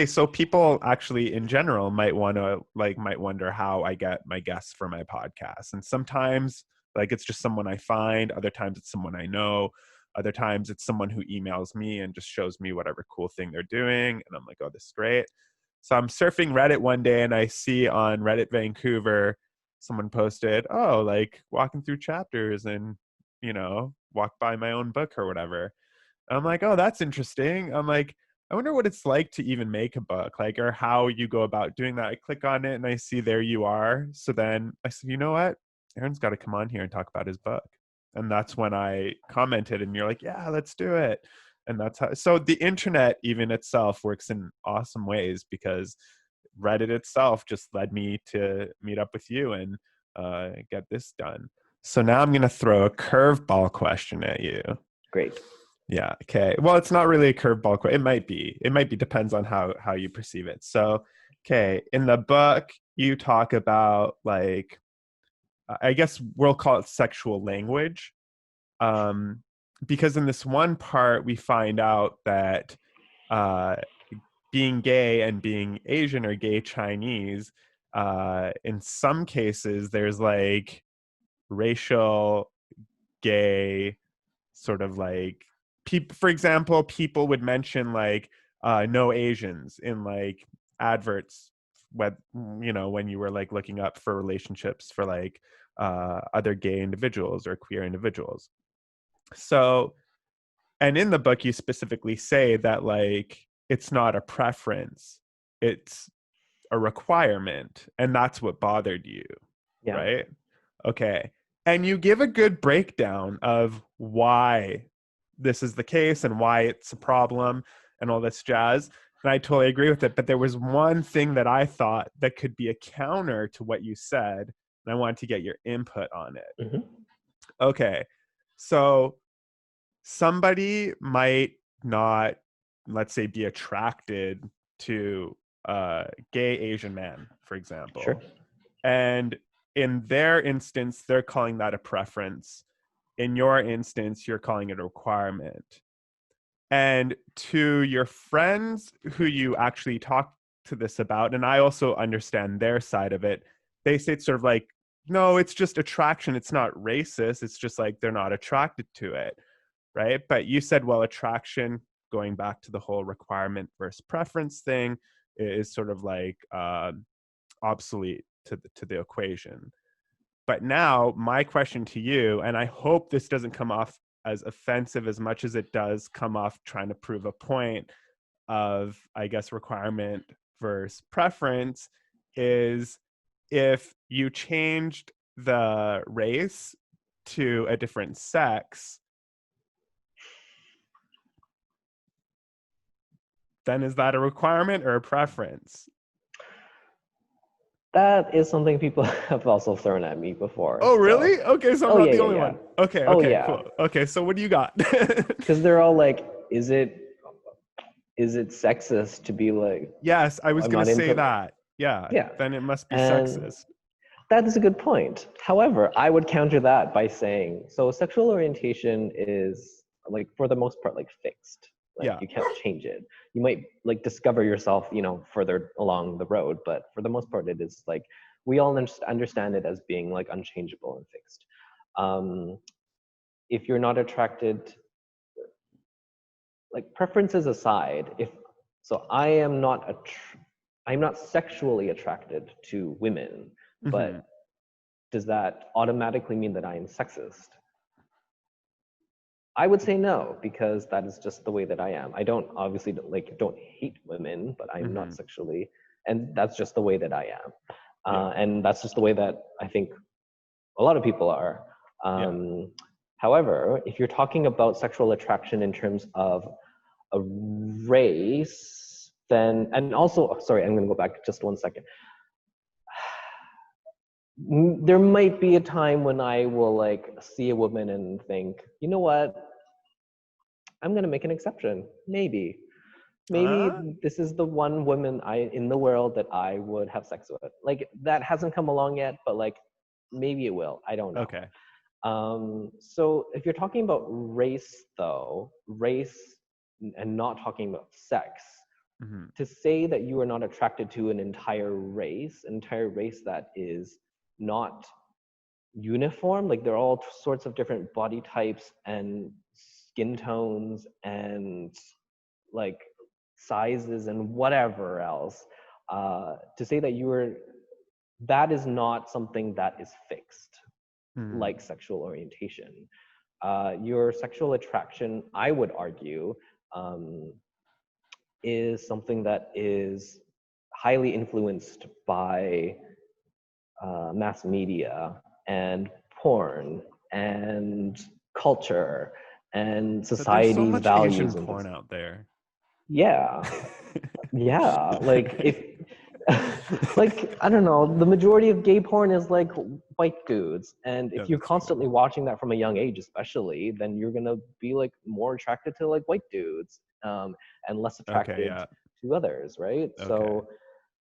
so people actually in general might wonder how I get my guests for my podcast. And sometimes like it's just someone I find, other times it's someone I know, other times it's someone who emails me and just shows me whatever cool thing they're doing. And I'm like, oh, this is great. So I'm surfing Reddit one day and I see on Reddit Vancouver, someone posted, oh, like walking through chapters and, walk by my own book or whatever. I'm like, oh, that's interesting. I'm like, I wonder what it's like to even make a book, like, or how you go about doing that. I click on it and I see there you are. So then I said, you know what? Aaron's got to come on here and talk about his book. And that's when I commented and you're like, yeah, let's do it. And that's how, so the internet even itself works in awesome ways, because Reddit itself just led me to meet up with you and get this done. So now I'm going to throw a curveball question at you. Great. Yeah. Okay. Well, it's not really a curveball question. It might be. Depends on how you perceive it. So, okay. In the book, you talk about like, I guess we'll call it sexual language. Because in this one part, we find out that being gay and being Asian or gay Chinese, in some cases, there's like racial gay sort of like, for example, people would mention like no Asians in like adverts when you were like looking up for relationships for like other gay individuals or queer individuals. So, and in the book you specifically say that like it's not a preference, it's a requirement, and that's what bothered you. Yeah. Right? Okay. And you give a good breakdown of why this is the case and why it's a problem and all this jazz. And I totally agree with it. But there was one thing that I thought that could be a counter to what you said, and I wanted to get your input on it. Mm-hmm. Okay. So somebody might not, let's say, be attracted to a gay Asian man, for example. Sure. And in their instance, they're calling that a preference. In your instance, you're calling it a requirement. And to your friends who you actually talk to this about, and I also understand their side of it, they say it's sort of like, no, it's just attraction. It's not racist. It's just like they're not attracted to it, right? But you said, well, attraction, going back to the whole requirement versus preference thing, is sort of like obsolete to the equation. But now my question to you, and I hope this doesn't come off as offensive as much as it does come off trying to prove a point of, I guess, requirement versus preference, is if you changed the race to a different sex, then is that a requirement or a preference? That is something people have also thrown at me before. Oh, really? So. Okay, so I'm not the only one. Okay, cool. Okay, so what do you got? Because they're all like, is it sexist to be like... Yes, I was going to say that. Yeah, then it must be sexist. That is a good point. However, I would counter that by saying, so sexual orientation is, like, for the most part, like, fixed. Like, you can't change it. You might like discover yourself, further along the road, but for the most part, it is like, we all understand it as being like unchangeable and fixed. if you're not attracted, like preferences aside, if so, I'm not sexually attracted to women, but does that automatically mean that I am sexist? I would say no, because that is just the way that I am. I don't obviously don't hate women, but I'm not sexually, and that's just the way that I am. And that's just the way that I think a lot of people are. However, if you're talking about sexual attraction in terms of a race, then, and also, sorry, I'm going to go back just 1 second. There might be a time when I will like see a woman and think, you know what, I'm going to make an exception. Maybe this is the one woman in the world that I would have sex with. Like, that hasn't come along yet, but like maybe it will. I don't know. Okay. So if you're talking about race though, race and not talking about sex, to say that you are not attracted to an entire race that is not uniform, like there are all sorts of different body types and skin tones and like sizes and whatever else, to say that that is not something that is fixed, like sexual orientation. Your sexual attraction, I would argue, is something that is highly influenced by mass media and porn and culture and society's so much values. Asian porn out there. Yeah. Yeah. Like if like, I don't know, the majority of gay porn is like white dudes. And if you're constantly watching that from a young age, especially, then you're going to be like more attracted to like white dudes, and less attracted to others, right? So,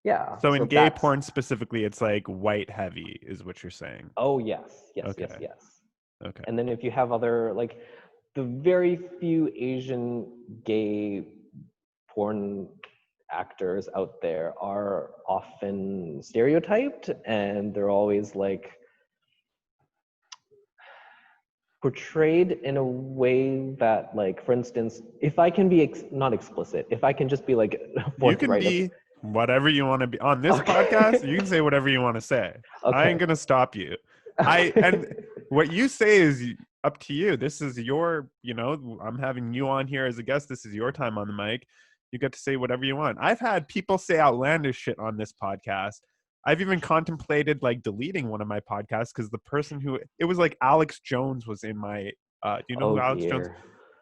yeah. So in gay porn specifically, it's like white heavy is what you're saying. Oh, yes. Okay. And then if you have other, like the very few Asian gay porn actors out there are often stereotyped, and they're always like portrayed in a way that, like, for instance, if I can be not explicit, if I can just be like you can be whatever you want to be on this podcast. You can say whatever you want to say. I ain't gonna stop you. And what you say is up to you. This is your, I'm having you on here as a guest. This is your time on the mic. You get to say whatever you want. I've had people say outlandish shit on this podcast. I've even contemplated like deleting one of my podcasts because the person it was like Alex Jones was in my, do you know who Alex Jones?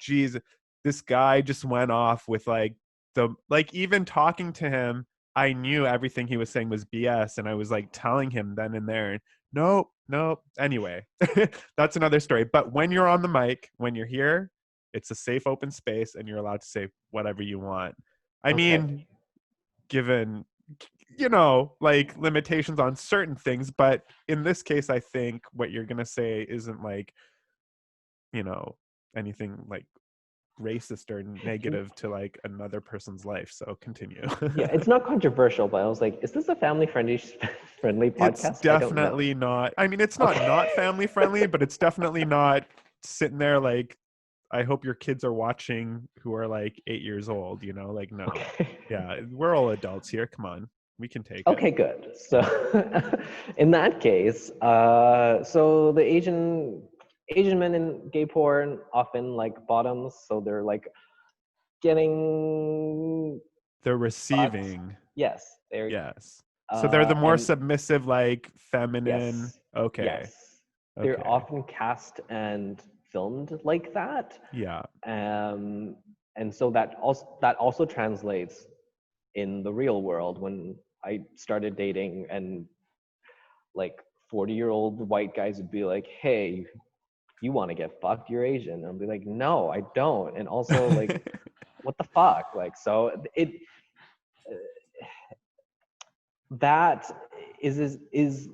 Jeez, this guy just went off with even talking to him, I knew everything he was saying was BS. And I was like telling him then and there, nope. Anyway, that's another story. But when you're on the mic, when you're here, it's a safe, open space, and you're allowed to say whatever you want. I mean, given, like limitations on certain things, but in this case, I think what you're going to say isn't like, anything like racist or negative to like another person's life. So continue. Yeah, it's not controversial, but I was like, is this a family-friendly podcast? It's definitely not. I mean, it's not family friendly, but it's definitely not sitting there like, I hope your kids are watching who are like 8 years old, like, no. Yeah, we're all adults here. Come on. We can take it. Okay, good. So in that case, so the Asian men in gay porn often like bottoms, so they're like they're receiving butts. Yes. So they're the more submissive, like feminine. Yes. Okay. Yes. They're often cast and filmed like that. Yeah. And so that also translates in the real world. When I started dating, and like 40-year-old white guys would be like, hey, you want to get fucked, you're Asian. And I'll be like, no, I don't. And also like, what the fuck? Like, so that is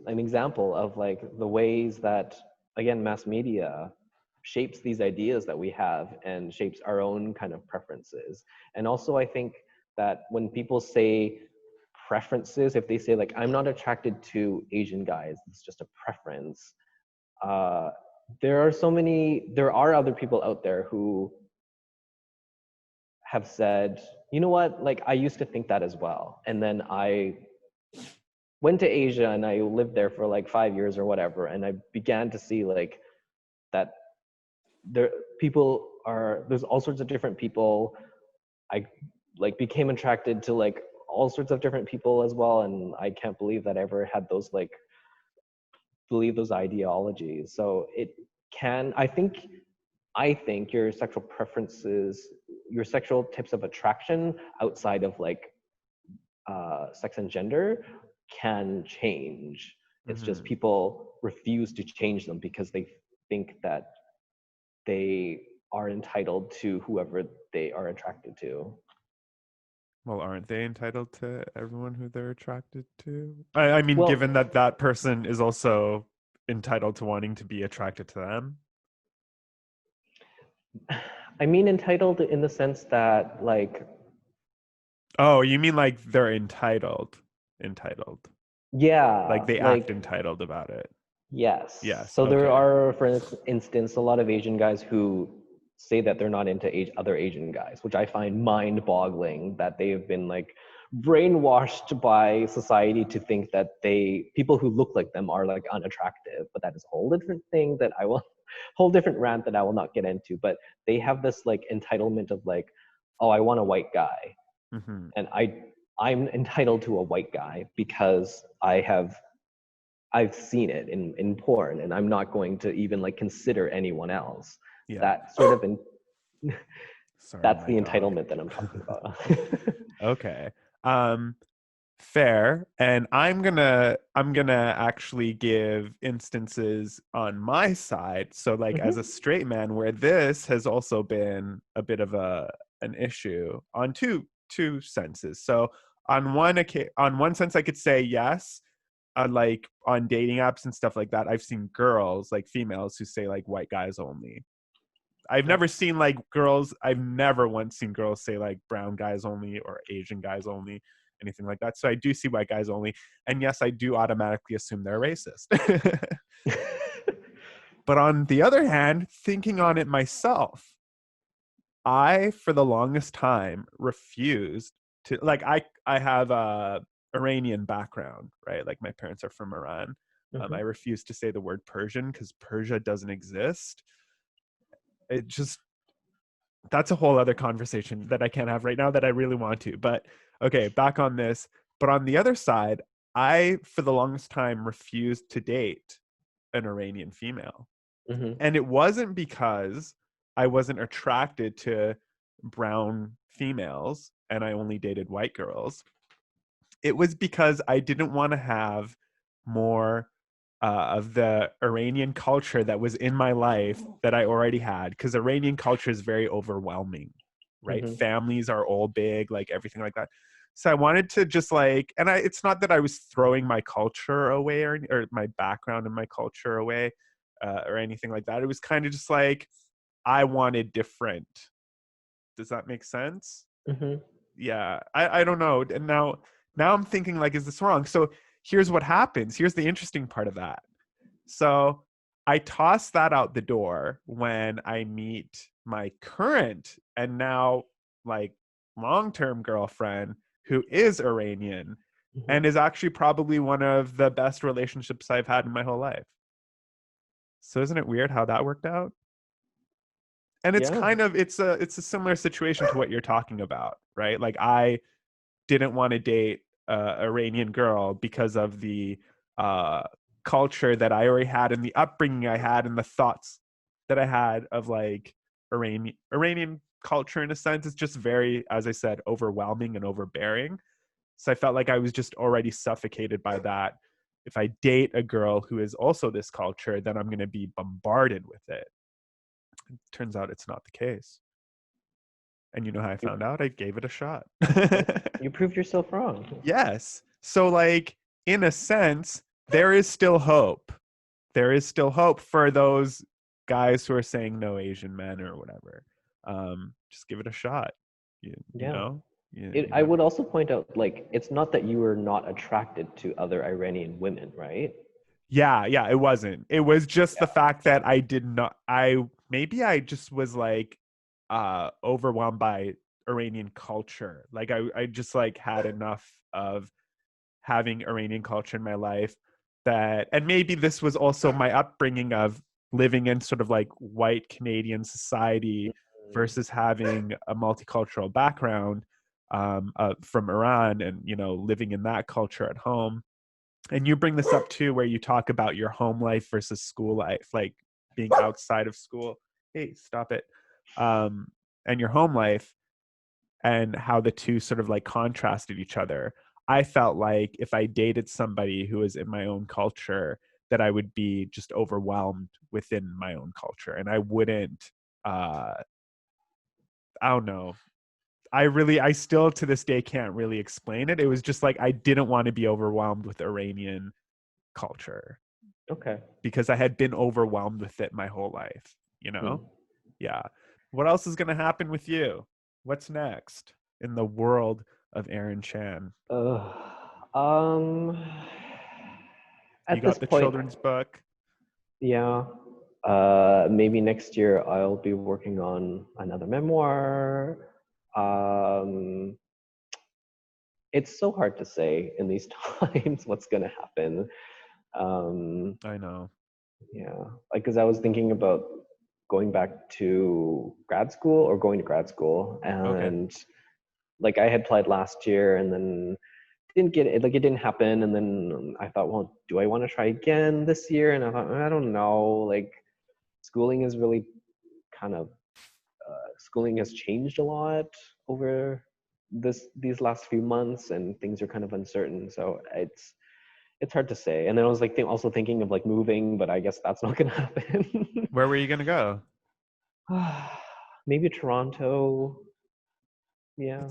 an example of like the ways that, again, mass media shapes these ideas that we have and shapes our own kind of preferences. And also, I think that when people say preferences, if they say like, I'm not attracted to Asian guys, it's just a preference, there are other people out there who have said, you know what, like I used to think that as well. And then I went to Asia and I lived there for like 5 years or whatever. And I began to see like that there there's all sorts of different people. I like became attracted to like all sorts of different people as well. And I can't believe that I ever had those like believe those ideologies. So it can, I think your sexual preferences, your sexual types of attraction outside of like sex and gender can change. It's just people refuse to change them because they think that they are entitled to whoever they are attracted to. Well, aren't they entitled to everyone who they're attracted to? I mean, Well, given that that person is also entitled to wanting to be attracted to them. I mean entitled in the sense that like, Oh, you mean like they're entitled? Entitled. yeah, Like they act like entitled about it. yes. Yes. So there Okay. are, for instance, a lot of Asian guys who say that they're not into other Asian guys, which I find mind-boggling that they have been like brainwashed by society to think that people who look like them are like unattractive. But that is a whole different thing that I will, whole different rant that I will not get into. But they have this like entitlement of like, oh, I want a white guy, Mm-hmm. and I'm entitled to a white guy because I've seen it in porn, and I'm not going to even like consider anyone else. Yeah. That sort of Sorry, that's my the dog. entitlement that I'm talking about. Okay. Um, Fair. And I'm gonna actually give instances on my side. So like as a Hmm. straight man, where this has also been a bit of an issue on two senses. So on one sense, I could say yes. Like on dating apps and stuff like that, I've seen girls, like females, who say like white guys only. Yeah. I've never once seen girls say like brown guys only or Asian guys only, anything like that. So I do see white guys only. And yes, I do automatically assume they're racist. But on the other hand, thinking on it myself, I, for the longest time, refused to, like, I have a Iranian background, right? Like my parents are from Iran. I Hmm. refuse to say the word Persian because Persia doesn't exist. It just That's a whole other conversation that I can't have right now that I really want to. But okay, back on this. But on the other side, I, for the longest time, refused to date an Iranian female. Hmm. And it wasn't because I wasn't attracted to brown females and I only dated white girls. It was because I didn't want to have more of the Iranian culture that was in my life that I already had, because Iranian culture is very overwhelming, right? Hmm. Families are all big, like everything like that. So I wanted to just like, and it's not that I was throwing my culture away or my background and my culture away or anything like that. It was kind of just like I wanted different. Does that make sense? Hmm. Yeah, I don't know. And now I'm thinking like, is this wrong? So here's what happens. Here's the interesting part of that. So I toss that out the door when I meet my current and now like long-term girlfriend who is Iranian Hmm. and is actually probably one of the best relationships I've had in my whole life. So isn't it weird how that worked out? And it's Yeah. kind of it's a similar situation to what you're talking about, right? Like I didn't want to date a Iranian girl because of the uh, culture that I already had and the upbringing I had and the thoughts that I had of like Iranian culture in a sense. It's just very, as I said, overwhelming and overbearing. So I felt like I was just already suffocated by that. If I date a girl who is also this culture, then I'm going to be bombarded with it. Turns out it's not the case. And you know how I You, found out? I gave it a shot. you proved yourself wrong. Yes. So, like, in a sense, there is still hope. There is still hope for those guys who are saying no Asian men or whatever. Just give it a shot. You Yeah. know? You I know? would also point out, like, it's not that you were not attracted to other Iranian women, right? Yeah, it wasn't. It was just the fact that I did not maybe I just was like overwhelmed by Iranian culture. Like I just like had enough of having Iranian culture in my life that, and maybe this was also my upbringing of living in sort of like white Canadian society Mm. versus having a multicultural background from Iran, and living in that culture at home. And you bring this up too, where you talk about your home life versus school life, like being outside of school. Hey, stop it. um and your home life, and how the two sort of like contrasted each other. I felt like if I dated somebody who was in my own culture, that I would be just overwhelmed within my own culture, and I wouldn't. I don't know. I still to this day can't really explain it. It was just like I didn't want to be overwhelmed with Iranian culture Okay. because I had been overwhelmed with it my whole life. Hmm. Yeah. What else is going to happen with you? What's next in the world of Aaron Chan? Uh, um, You at this got the point, children's book. yeah. Maybe next year I'll be working on another memoir. Um, it's so hard to say in these times what's gonna happen. Um, I know. yeah, like because I was thinking about going back to grad school or going to grad school, Okay. and like I had applied last year and then didn't get it, like it didn't happen, and then I thought, well, do I want to try again this year? And I thought, I don't know, like schooling is really kind of schooling has changed a lot over these last few months, and things are kind of uncertain, so it's hard to say. And then I was like also thinking of like moving, but I guess that's not gonna happen. Where were you going to go? Maybe Toronto. Yeah.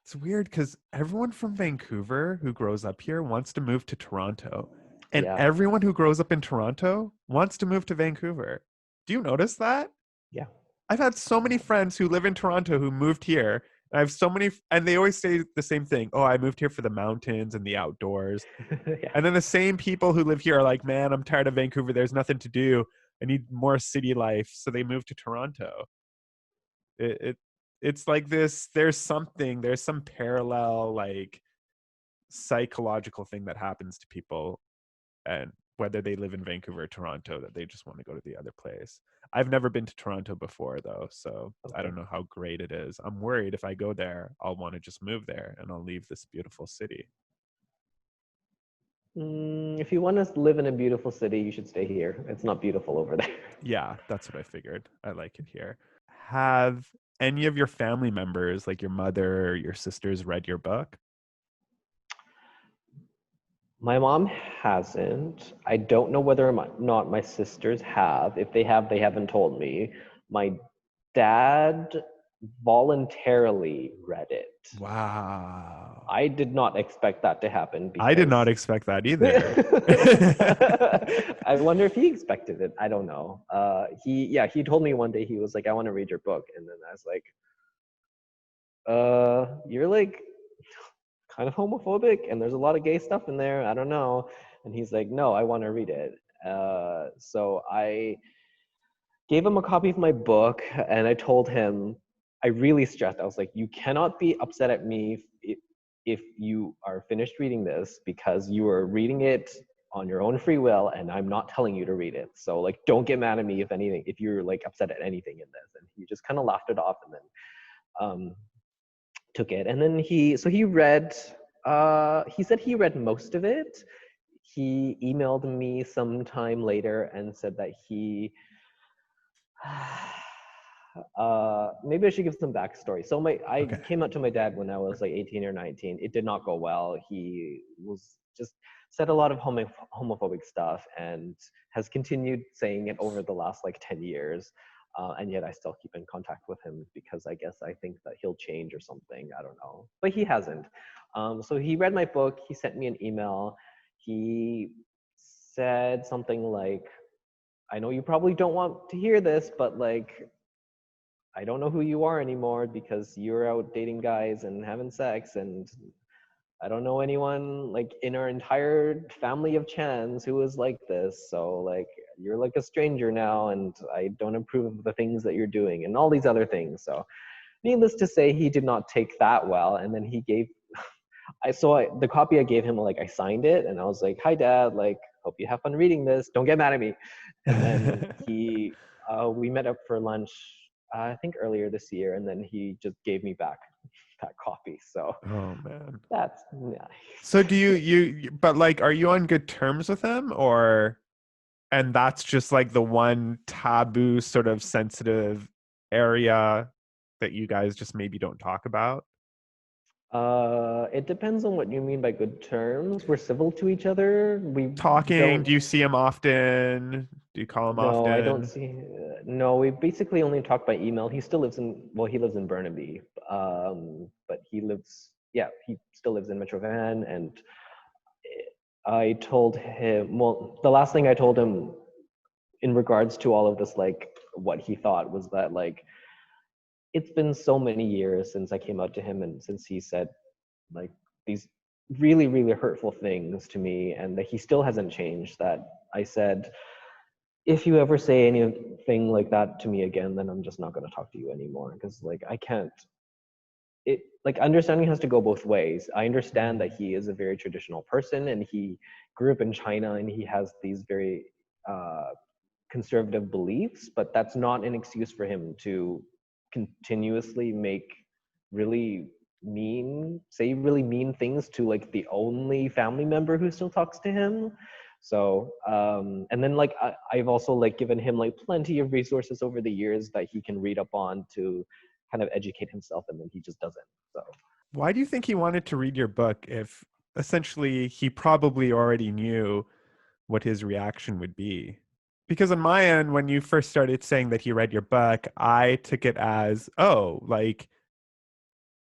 It's weird because everyone from Vancouver who grows up here wants to move to Toronto, and Yeah. everyone who grows up in Toronto wants to move to Vancouver. Do you notice that? Yeah. I've had so many friends who live in Toronto who moved here. I have so many, and they always say the same thing. Oh, I moved here for the mountains and the outdoors. Yeah. And then the same people who live here are like, man, I'm tired of Vancouver. There's nothing to do. I need more city life. So they move to Toronto. It it's like this. There's some parallel like psychological thing that happens to people, and whether they live in Vancouver or Toronto, that they just want to go to the other place. I've never been to Toronto before though, so I Okay. don't know how great it is. I'm worried if I go there, I'll want to just move there and I'll leave this beautiful city. If you want to live in a beautiful city, you should stay here. It's not beautiful over there. Yeah, that's what I figured. I like it here. Have any of your family members, like your mother or your sisters, read your book? My mom hasn't. I don't know whether or not my sisters have. If they have, they haven't told me. My dad voluntarily read it. Wow. I did not expect that to happen I did not because expect that either. I wonder if he expected it. I don't know. He told me one day, he was like, I want to read your book. And then I was like, you're like kind of homophobic and there's a lot of gay stuff in there. I don't know. And he's like, no, I want to read it. So I gave him a copy of my book and I told him, I really stressed, I was like, you cannot be upset at me if you are finished reading this, because you are reading it on your own free will and I'm not telling you to read it. So like, don't get mad at me if anything, if you're like upset at anything in this. And he just kind of laughed it off, and then took it. And then he read, he said he read most of it. He emailed me sometime later and said that he maybe I should give some backstory. So I Okay. came out to my dad when I was like 18 or 19. It did not go well. He was just said a lot of homophobic stuff and has continued saying it over the last like 10 years. And yet I still keep in contact with him because I guess I think that he'll change or something. I don't know, but he hasn't. So he read my book. He sent me an email. He said something like, I know you probably don't want to hear this, but like, I don't know who you are anymore because you're out dating guys and having sex, and I don't know anyone like in our entire family of Chans who is like this. So like you're like a stranger now, and I don't approve of the things that you're doing, and all these other things. So needless to say, he did not take that well. And then he gave the copy I gave him, like I signed it and I was like, "Hi Dad, like hope you have fun reading this. Don't get mad at me." And then we met up for lunch, I think earlier this year, and then he just gave me back that copy. So Oh man. that's nice. So do but like, are you on good terms with him, and that's just like the one taboo sort of sensitive area that you guys just maybe don't talk about? It depends on what you mean by good terms. We're civil to each other. We Talking, don't. do you see him often? Do you call him No, I don't often? see. No, we basically only talk by email. He still lives in. Well, he lives in Burnaby, but he lives. Yeah, he still lives in Metro Van, and I told him. Well, the last thing I told him in regards to all of this, like what he thought, was that like it's been so many years since I came out to him, and since he said like these really really hurtful things to me, and that he still hasn't changed. That I said, if you ever say anything like that to me again, then I'm just not going to talk to you anymore, because like I can't. It like understanding has to go both ways. I understand that he is a very traditional person, and he grew up in China, and he has these very uh, conservative beliefs, but that's not an excuse for him to continuously make really say really mean things to like the only family member who still talks to him. So and then like I've also like given him like plenty of resources over the years that he can read up on to kind of educate himself, and then he just doesn't. So Why do you think he wanted to read your book if essentially he probably already knew what his reaction would be? Because on my end, when you first started saying that he read your book, I took it as, oh, like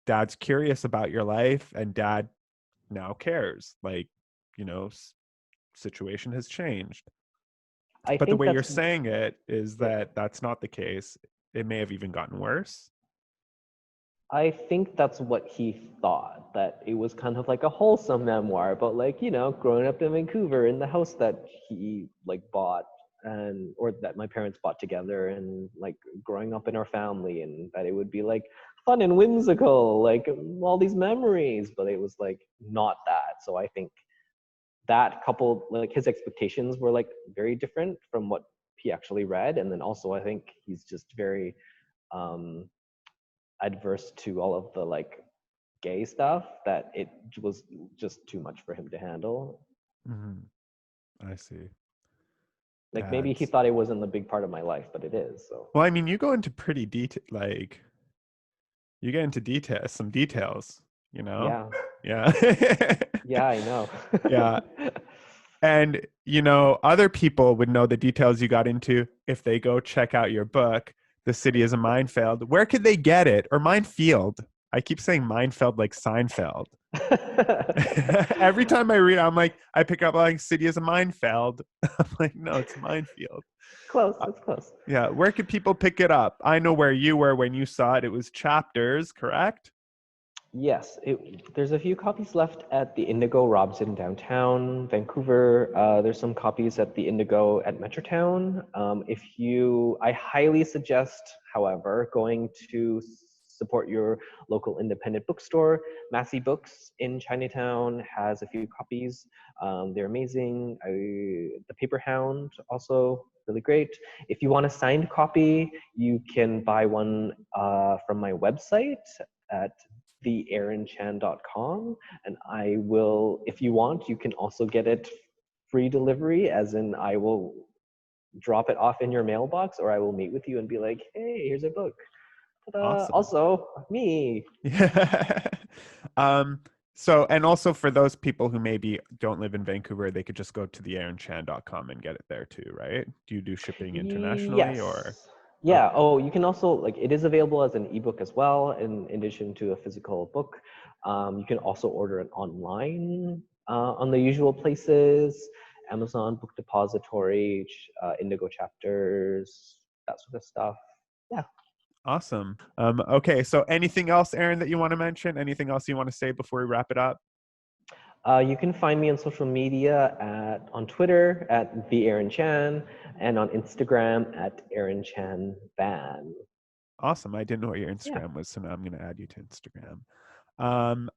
dad's curious about your life and dad now cares. Like, you know, situation has changed. I But the think way you're that's saying it is yeah. that that's not the case. It may have even gotten worse. I think that's what he thought, that it was kind of like a wholesome memoir about like, growing up in Vancouver in the house that he like bought, and or that my parents bought together, and like growing up in our family, and that it would be like fun and whimsical, like all these memories, but it was like not that. So I think that coupled like his expectations were like very different from what he actually read. And then also I think he's just very um adverse to all of the like gay stuff, that it was just too much for him to handle. Mhm. I see. Like maybe he Dads. thought it wasn't a big part of my life, but it is. So Well, I mean, you go into pretty detail, like you get into some details, you know? yeah, Yeah. yeah, I know. Yeah. And, other people would know the details you got into if they go check out your book, The City is a Minefield. Where could they get it? Or Minefield. I keep saying Minefield like Seinfeld. Every time I read, I'm like, I pick up like City is a Minefield. I'm like, no, it's Minefield. Close, Uh, that's close. yeah. Where could people pick it up? I know where you were when you saw it. It was Chapters, correct? Yes, there's a few copies left at the Indigo Robson downtown Vancouver. There's some copies at the Indigo at Metrotown. I highly suggest, however, going to support your local independent bookstore. Massey Books in Chinatown has a few copies. They're amazing. The Paper Hound also really great. If you want a signed copy, you can buy one from my website at theaaronchan.com, and I will, if you want, you can also get it free delivery, as in I will drop it off in your mailbox, or I will meet with you and be like, hey, here's a book. Ta-da. Awesome. Also me. Yeah. um, so, and also for those people who maybe don't live in Vancouver, they could just go to theaaronchan.com and get it there too, right? Do you do shipping internationally or? Yes. Oh, Yeah. Oh, you can also like it is available as an ebook as well, in addition to a physical book. You can also order it online on the usual places: Amazon Book Depository, Indigo Chapters, that sort of stuff. Yeah. awesome. Okay. So anything else, Aaron, that you want to mention? Anything else you want to say before we wrap it up? You can find me on social media on Twitter at the Aaron Chan and on Instagram at Aaron Chan Ban. Awesome. I didn't know what your Yeah. Instagram was, so now I'm going to add you to Instagram.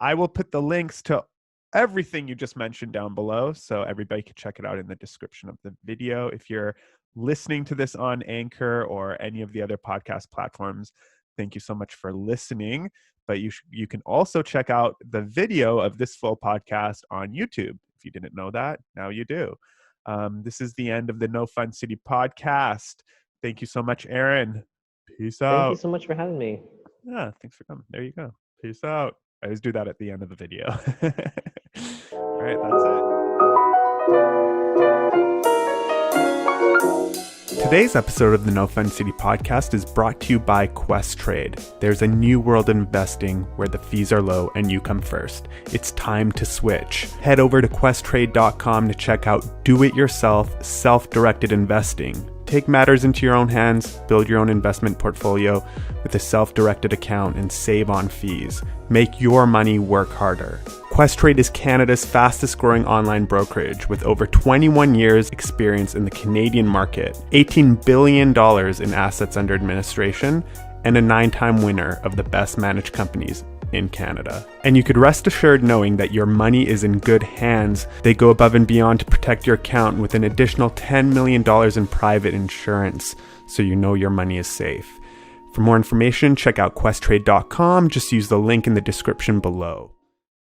I will put the links to everything you just mentioned down below, so everybody can check it out in the description of the video. If you're listening to this on Anchor or any of the other podcast platforms, thank you so much for listening. But you can also check out the video of this full podcast on YouTube. If you didn't know that, now you do. This is the end of the No Fun City podcast. Thank you so much, Aaron. Peace out. Thank you so much for having me. Yeah, thanks for coming. There you go. Peace out. I always do that at the end of the video. All right, that's it. Today's episode of the No Fun City podcast is brought to you by Questrade. There's a new world in investing where the fees are low and you come first. It's time to switch. Head over to questrade.com to check out do-it-yourself, self-directed investing. Take matters into your own hands, build your own investment portfolio with a self-directed account, and save on fees. Make your money work harder. Questrade is Canada's fastest growing online brokerage with over 21 years experience in the Canadian market, $18 billion in assets under administration, and a 9-time winner of the best managed companies in Canada. And you could rest assured knowing that your money is in good hands. They go above and beyond to protect your account with an additional $10 million in private insurance, so you know your money is safe. For more information, check out questrade.com. Just use the link in the description below.